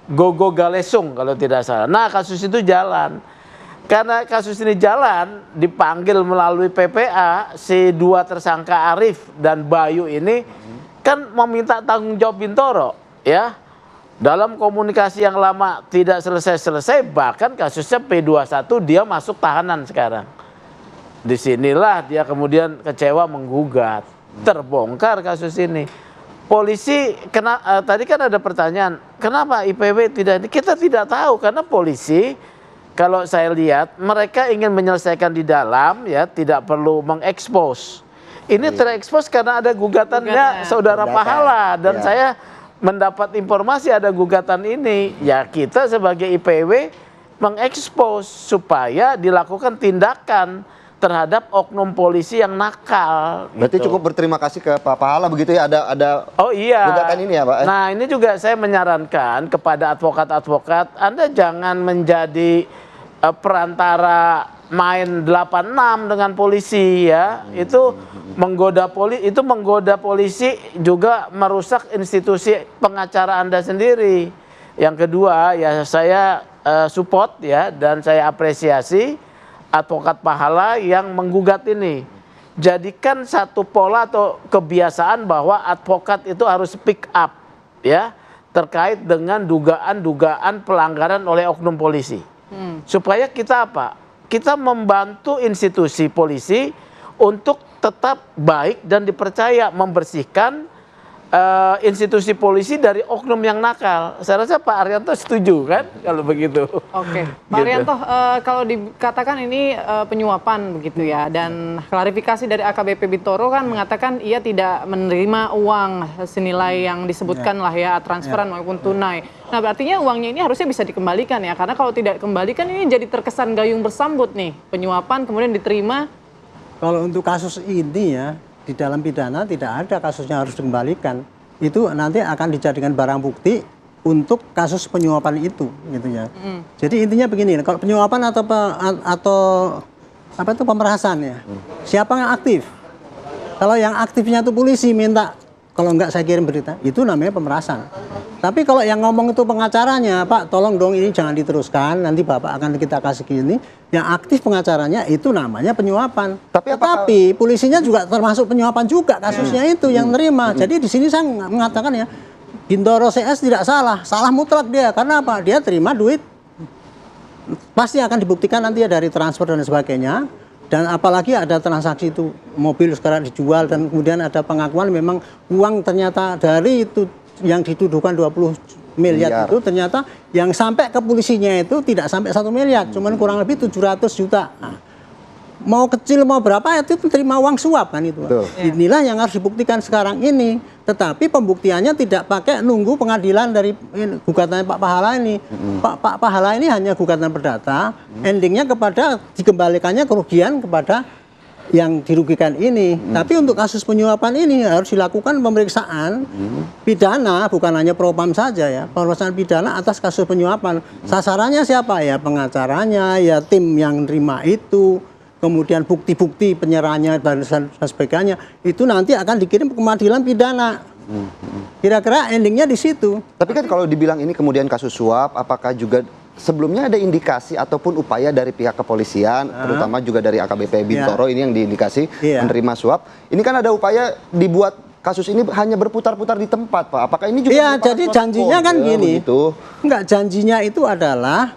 Gogo Galesung kalau tidak salah. Nah, kasus itu jalan. Karena kasus ini jalan, dipanggil melalui PPA, si dua tersangka Arif dan Bayu ini kan meminta tanggung jawab Bintoro ya. Dalam komunikasi yang lama tidak selesai-selesai, bahkan kasusnya P21 dia masuk tahanan sekarang. Disinilah dia kemudian kecewa menggugat, terbongkar kasus ini. Polisi tadi kan ada pertanyaan, kenapa IPW tidak? Kita tidak tahu karena polisi kalau saya lihat mereka ingin menyelesaikan di dalam ya, tidak perlu mengekspos. Ini terekspos karena ada gugatannya saudara Pahala dan saya mendapat informasi ada gugatan ini. Ya kita sebagai IPW mengekspos supaya dilakukan tindakan terhadap oknum polisi yang nakal. Berarti gitu. cukup berterima kasih ke Pak Pahala begitu ya, ada oh iya gugatan ini ya Pak. Nah ini juga saya menyarankan kepada advokat-advokat, Anda jangan menjadi perantara main 86 dengan polisi ya. Itu menggoda polisi juga merusak institusi pengacara Anda sendiri. Yang kedua ya saya support ya, dan saya apresiasi advokat Pahala yang menggugat ini. Jadikan satu pola atau kebiasaan bahwa advokat itu harus speak up ya terkait dengan dugaan-dugaan pelanggaran oleh oknum polisi. Supaya kita apa? Kita membantu institusi polisi untuk tetap baik dan dipercaya, membersihkan institusi polisi dari oknum yang nakal. Saya rasa Pak Arianto setuju kan kalau begitu. Oke, Pak Arianto, kalau dikatakan ini penyuapan begitu ya, dan klarifikasi dari AKBP Bintoro kan mengatakan ia tidak menerima uang senilai yang disebutkan lah ya, transferan maupun tunai. Nah, artinya uangnya ini harusnya bisa dikembalikan ya, karena kalau tidak dikembalikan ini jadi terkesan gayung bersambut nih, penyuapan kemudian diterima. Kalau untuk kasus ini ya, di dalam pidana tidak ada kasusnya harus dikembalikan. Itu nanti akan dijadikan barang bukti untuk kasus penyuapan itu, gitu ya. Jadi intinya begini, kalau penyuapan atau apa itu pemerasan ya, siapa yang aktif? Kalau yang aktifnya itu polisi minta, kalau enggak saya kirim berita, itu namanya pemerasan. Tapi kalau yang ngomong itu pengacaranya, Pak tolong dong ini jangan diteruskan, nanti Bapak akan kita kasih gini. Yang aktif pengacaranya itu namanya penyuapan. Tetapi polisinya juga termasuk penyuapan juga kasusnya itu yang nerima. Jadi di sini saya mengatakan ya, Bintoro CS tidak salah, salah mutlak dia. Karena apa? Dia terima duit. Pasti akan dibuktikan nanti ya dari transfer dan sebagainya. Dan apalagi ada transaksi itu mobil sekarang dijual dan kemudian ada pengakuan memang uang ternyata dari itu yang dituduhkan 20 miliar itu ternyata yang sampai ke polisinya itu tidak sampai 1 miliar, cuman kurang lebih 700 juta. Nah, mau kecil mau berapa itu terima uang suap kan itu. Inilah yang harus dibuktikan sekarang ini. Tetapi pembuktiannya tidak pakai nunggu pengadilan dari gugatannya Pak Pahala ini. Pak Pahala ini hanya gugatan perdata, endingnya kepada dikembalikannya kerugian kepada yang dirugikan ini. Tapi untuk kasus penyuapan ini harus dilakukan pemeriksaan pidana, bukan hanya propam saja ya, pemeriksaan pidana atas kasus penyuapan. Sasarannya siapa ya? Pengacaranya, ya tim yang terima itu. Kemudian bukti-bukti penyerahannya dan sebagainya itu nanti akan dikirim ke pengadilan pidana. Kira-kira endingnya di situ. Tapi kan kalau dibilang ini kemudian kasus suap, apakah juga sebelumnya ada indikasi ataupun upaya dari pihak kepolisian, terutama juga dari AKBP Bintoro ini yang diindikasi menerima suap. Ini kan ada upaya dibuat kasus ini hanya berputar-putar di tempat, Pak. Apakah ini juga? Iya, jadi janjinya kan gini. Begitu. Enggak, janjinya itu adalah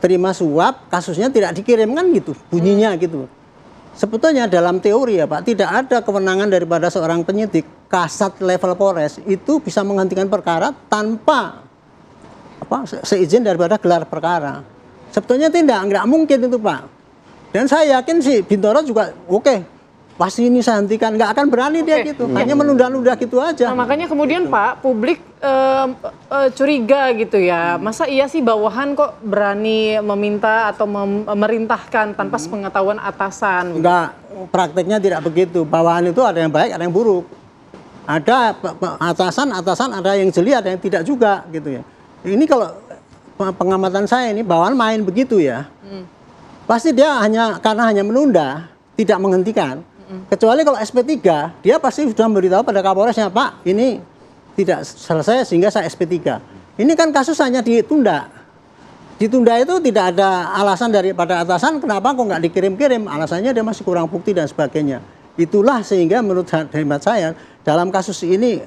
terima suap, kasusnya tidak dikirim kan gitu, bunyinya gitu. Sebetulnya dalam teori ya Pak, tidak ada kewenangan daripada seorang penyidik kasat level Polres itu bisa menghentikan perkara tanpa seizin daripada gelar perkara. Sebetulnya nggak mungkin itu Pak. Dan saya yakin sih Bintoro juga pasti ini saya hentikan, nggak akan berani dia gitu, hanya menunda-nunda gitu aja. Nah, makanya kemudian Pak, publik curiga gitu ya, masa iya sih bawahan kok berani meminta atau memerintahkan tanpa sepengetahuan atasan? Enggak, prakteknya tidak begitu. Bawahan itu ada yang baik, ada yang buruk. Ada atasan ada yang jeli, ada yang tidak juga gitu ya. Ini kalau pengamatan saya ini bawahan main begitu ya. Pasti dia karena hanya menunda, tidak menghentikan. Kecuali kalau SP3, dia pasti sudah memberitahu pada Kapolresnya, Pak, ini tidak selesai sehingga saya SP3. Ini kan kasus hanya ditunda. Ditunda itu tidak ada alasan daripada atasan kenapa kok nggak dikirim-kirim. Alasannya dia masih kurang bukti dan sebagainya. Itulah sehingga menurut hemat saya dalam kasus ini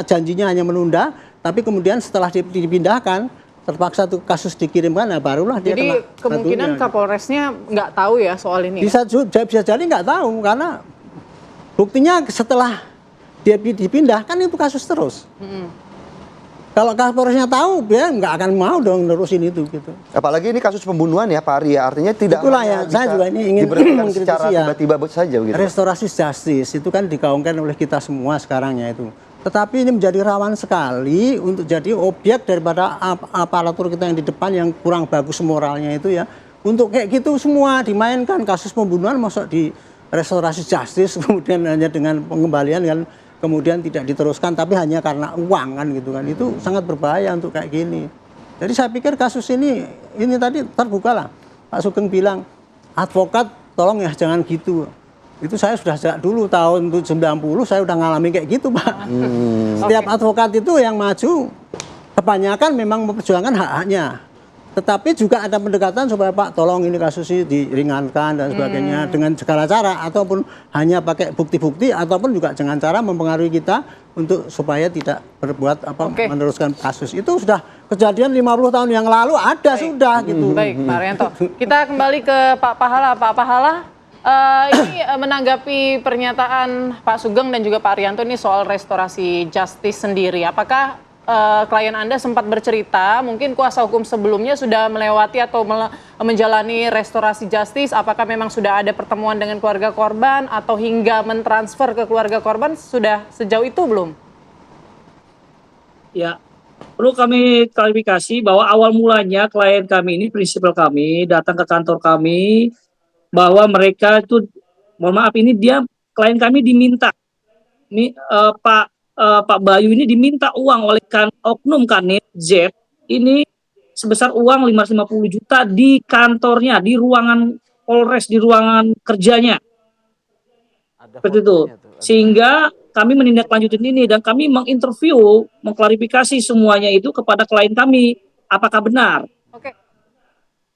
janjinya hanya menunda, tapi kemudian setelah dipindahkan terpaksa tuh kasus dikirimkan, nah barulah dia jadi kena kemungkinan batunya. Kapolresnya nggak tahu ya soal ini. Bisa jadi nggak tahu karena buktinya setelah dia dipindah kan itu kasus terus. Kalau Kapolresnya tahu, dia nggak akan mau dong nerusin itu gitu. Apalagi ini kasus pembunuhan ya Pak Ari ya, artinya tidak. Itulah ya, saya juga ini ingin secara tiba-tiba saja begitu. Restorasi justice itu kan digaungkan oleh kita semua sekarang ya itu. Tetapi ini menjadi rawan sekali untuk jadi objek daripada aparatur kita yang di depan yang kurang bagus moralnya itu ya. Untuk kayak gitu semua dimainkan, kasus pembunuhan masuk di restorasi justice kemudian hanya dengan pengembalian kan kemudian tidak diteruskan tapi hanya karena uang kan gitu kan. Itu sangat berbahaya untuk kayak gini. Jadi saya pikir kasus ini tadi terbuka lah. Pak Sugeng bilang, advokat tolong ya jangan gitu. Itu saya sudah sejak dulu tahun 90 saya udah ngalamin kayak gitu Pak. Setiap advokat itu yang maju kebanyakan memang memperjuangkan hak-haknya. Tetapi juga ada pendekatan supaya Pak tolong ini kasus ini diringankan dan sebagainya dengan segala cara ataupun hanya pakai bukti-bukti ataupun juga dengan cara mempengaruhi kita untuk supaya tidak berbuat meneruskan kasus. Itu sudah kejadian 50 tahun yang lalu ada sudah gitu. Baik Pak Arianto. Kita kembali ke Pak Pahala. Pak Pahala, ini menanggapi pernyataan Pak Sugeng dan juga Pak Arianto ini soal restorasi justice sendiri. Apakah klien Anda sempat bercerita, mungkin kuasa hukum sebelumnya sudah melewati atau menjalani restorasi justice? Apakah memang sudah ada pertemuan dengan keluarga korban atau hingga mentransfer ke keluarga korban sudah sejauh itu belum? Ya, perlu kami klarifikasi bahwa awal mulanya klien kami ini, prinsipal kami, datang ke kantor kami, bahwa mereka itu, mohon maaf ini klien kami diminta, Pak Bayu ini diminta uang oleh oknum Kanit Z ini sebesar uang 550 juta di kantornya, di ruangan Polres, di ruangan kerjanya. Seperti itu. Sehingga kami menindaklanjutin ini dan kami menginterview, mengklarifikasi semuanya itu kepada klien kami, apakah benar. Oke.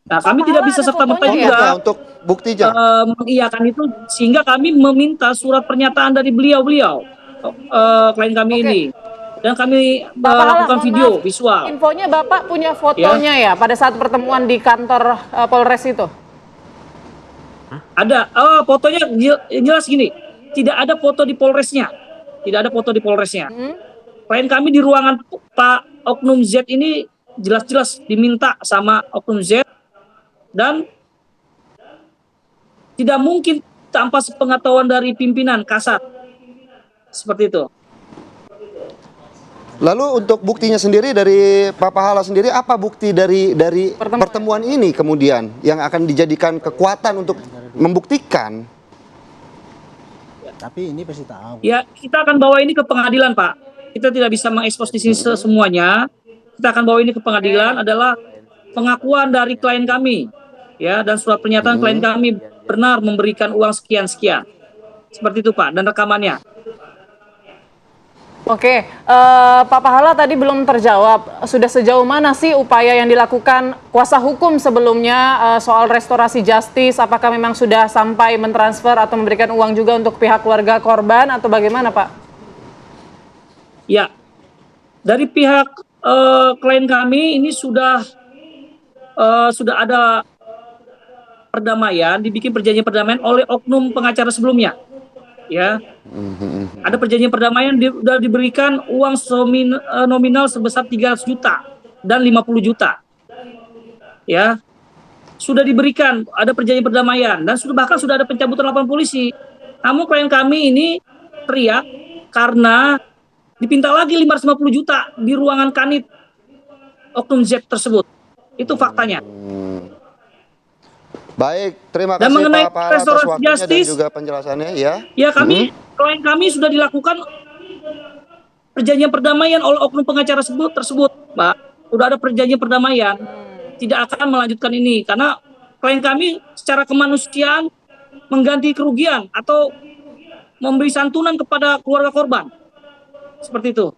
Nah, kami tidak bisa serta-merta juga untuk buktinya mengiyakan itu, sehingga kami meminta surat pernyataan dari beliau klien kami ini, dan kami melakukan video visual. Infonya Bapak punya fotonya ya pada saat pertemuan di kantor Polres itu? Ada. Fotonya jelas gini. Tidak ada foto di Polresnya. Tidak ada foto di Polresnya. Klien kami di ruangan Pak Oknum Z ini jelas-jelas diminta sama Oknum Z dan tidak mungkin tanpa sepengetahuan dari pimpinan Kasat. Seperti itu. Lalu untuk buktinya sendiri dari Pak Pahala sendiri, apa bukti dari pertemuan ini kemudian yang akan dijadikan kekuatan untuk membuktikan? Tapi ini pasti tahu. Ya, kita akan bawa ini ke pengadilan, Pak. Kita tidak bisa mengekspos di sini semuanya. Kita akan bawa ini ke pengadilan adalah pengakuan dari klien kami, ya, dan surat pernyataan klien kami benar memberikan uang sekian-sekian. Seperti itu, Pak, dan rekamannya. Oke, Pak Pahala tadi belum terjawab. Sudah sejauh mana sih upaya yang dilakukan kuasa hukum sebelumnya soal restorasi justice? Apakah memang sudah sampai mentransfer atau memberikan uang juga untuk pihak keluarga korban atau bagaimana, Pak? Ya, dari pihak klien kami ini sudah ada perdamaian, dibikin perjanjian perdamaian oleh oknum pengacara sebelumnya. Ya, ada perjanjian perdamaian sudah diberikan uang nominal sebesar 300 juta dan 50 juta. Ya, sudah diberikan, ada perjanjian perdamaian dan bahkan sudah ada pencabutan laporan polisi. Namun klien kami ini teriak karena dipinta lagi 550 juta di ruangan Kanit Oknum Z tersebut. Itu faktanya. Baik, terima Dan kasih mengenai Pak Pahala atas restoran waktunya dan justice, juga penjelasannya ya. Ya, klien kami sudah dilakukan perjanjian perdamaian oleh oknum pengacara tersebut, Pak. Sudah ada perjanjian perdamaian. Tidak akan melanjutkan ini karena klien kami secara kemanusiaan mengganti kerugian atau memberi santunan kepada keluarga korban. Seperti itu.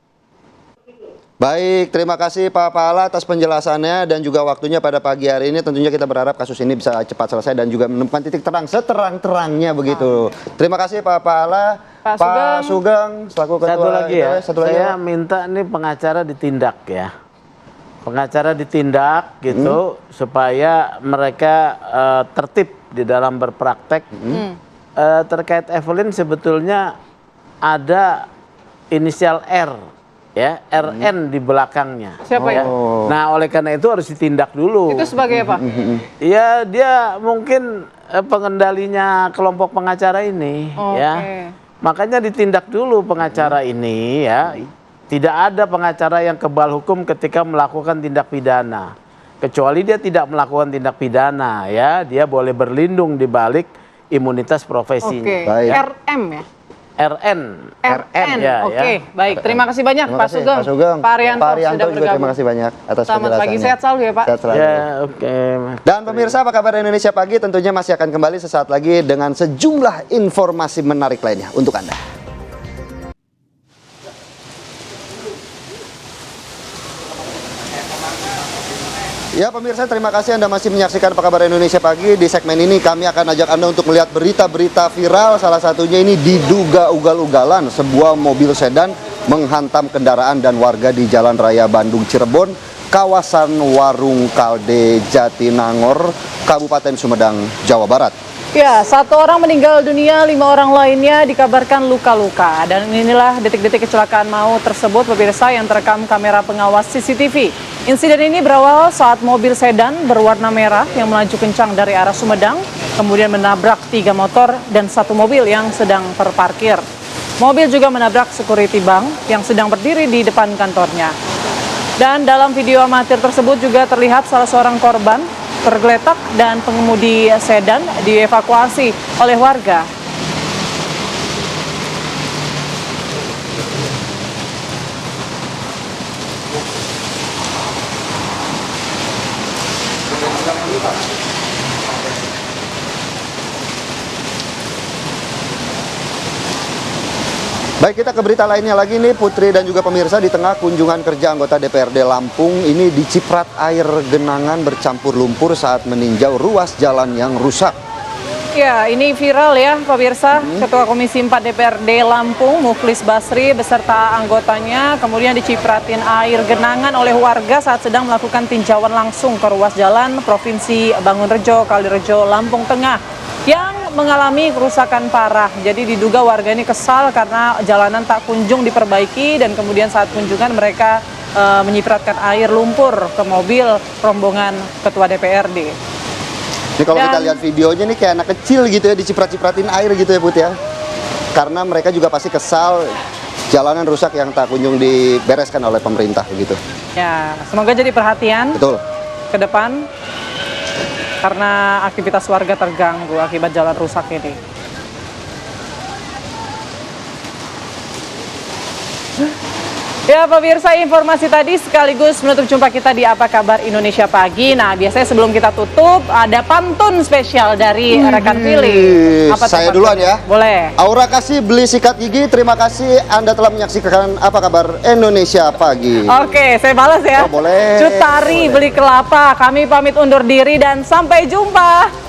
Baik, terima kasih Pak Pahala atas penjelasannya dan juga waktunya pada pagi hari ini. Tentunya kita berharap kasus ini bisa cepat selesai dan juga menemukan titik terang seterang-terangnya begitu. Terima kasih Pak Pahala. Pak Sugeng selaku ketua. Satu lagi ya, saya minta nih pengacara ditindak ya. Pengacara ditindak gitu supaya mereka tertib di dalam berpraktek. Terkait Evelyn sebetulnya ada inisial R. Ya, RN di belakangnya. Siapa ya? Nah, oleh karena itu harus ditindak dulu. Itu sebagai apa? Ya, dia mungkin pengendalinya kelompok pengacara ini, ya. Makanya ditindak dulu pengacara ini, ya. Tidak ada pengacara yang kebal hukum ketika melakukan tindak pidana. Kecuali dia tidak melakukan tindak pidana, ya. Dia boleh berlindung di balik imunitas profesinya. Baik. RM ya? RN. Ya, Oke, baik. Terima kasih banyak Pak Sugeng. Pak Arianto sudah bergabung. Terima kasih banyak atas Selamat pagi, sehat selalu ya Pak. Sehat selalu. Ya, oke. Dan pemirsa, apa kabar Indonesia Pagi? Tentunya masih akan kembali sesaat lagi dengan sejumlah informasi menarik lainnya untuk Anda. Ya pemirsa, terima kasih Anda masih menyaksikan Apa Kabar Indonesia Pagi. Di segmen ini kami akan ajak Anda untuk melihat berita-berita viral. Salah satunya ini diduga ugal-ugalan sebuah mobil sedan menghantam kendaraan dan warga di Jalan Raya Bandung Cirebon, kawasan Warung Kalde, Jatinangor, Kabupaten Sumedang, Jawa Barat. Ya, 1 orang meninggal dunia, 5 orang lainnya dikabarkan luka-luka. Dan inilah detik-detik kecelakaan maut tersebut, pemirsa, yang terekam kamera pengawas CCTV. Insiden ini berawal saat mobil sedan berwarna merah yang melaju kencang dari arah Sumedang, kemudian menabrak 3 motor dan 1 mobil yang sedang terparkir. Mobil juga menabrak security bank yang sedang berdiri di depan kantornya. Dan dalam video amatir tersebut juga terlihat salah seorang korban tergeletak dan pengemudi sedan dievakuasi oleh warga. Baik, kita ke berita lainnya lagi nih Putri dan juga pemirsa. Di tengah kunjungan kerja anggota DPRD Lampung ini diciprat air genangan bercampur lumpur saat meninjau ruas jalan yang rusak. Ya, ini viral ya pemirsa. Ketua Komisi 4 DPRD Lampung, Mukhlis Basri beserta anggotanya kemudian dicipratin air genangan oleh warga saat sedang melakukan tinjauan langsung ke ruas jalan Provinsi Bangunrejo, Kalirejo, Lampung Tengah. yang mengalami kerusakan parah. Jadi diduga warga ini kesal karena jalanan tak kunjung diperbaiki dan kemudian saat kunjungan mereka menyipratkan air lumpur ke mobil rombongan Ketua DPRD. Ini kalau kita lihat videonya nih kayak anak kecil gitu ya, diciprat-cipratin air gitu ya Put ya. Karena mereka juga pasti kesal jalanan rusak yang tak kunjung dibereskan oleh pemerintah gitu. Ya, semoga jadi perhatian. Betul. Ke depan karena aktivitas warga terganggu akibat jalan rusak ini. Ya pemirsa, informasi tadi sekaligus menutup jumpa kita di Apa Kabar Indonesia Pagi. Nah biasanya sebelum kita tutup ada pantun spesial dari rekan Pilih. Saya duluan ya. Boleh. Aura kasih beli sikat gigi. Terima kasih Anda telah menyaksikan Apa Kabar Indonesia Pagi. Oke, saya balas ya. Oh, boleh. Cut Tari beli kelapa. Kami pamit undur diri dan sampai jumpa.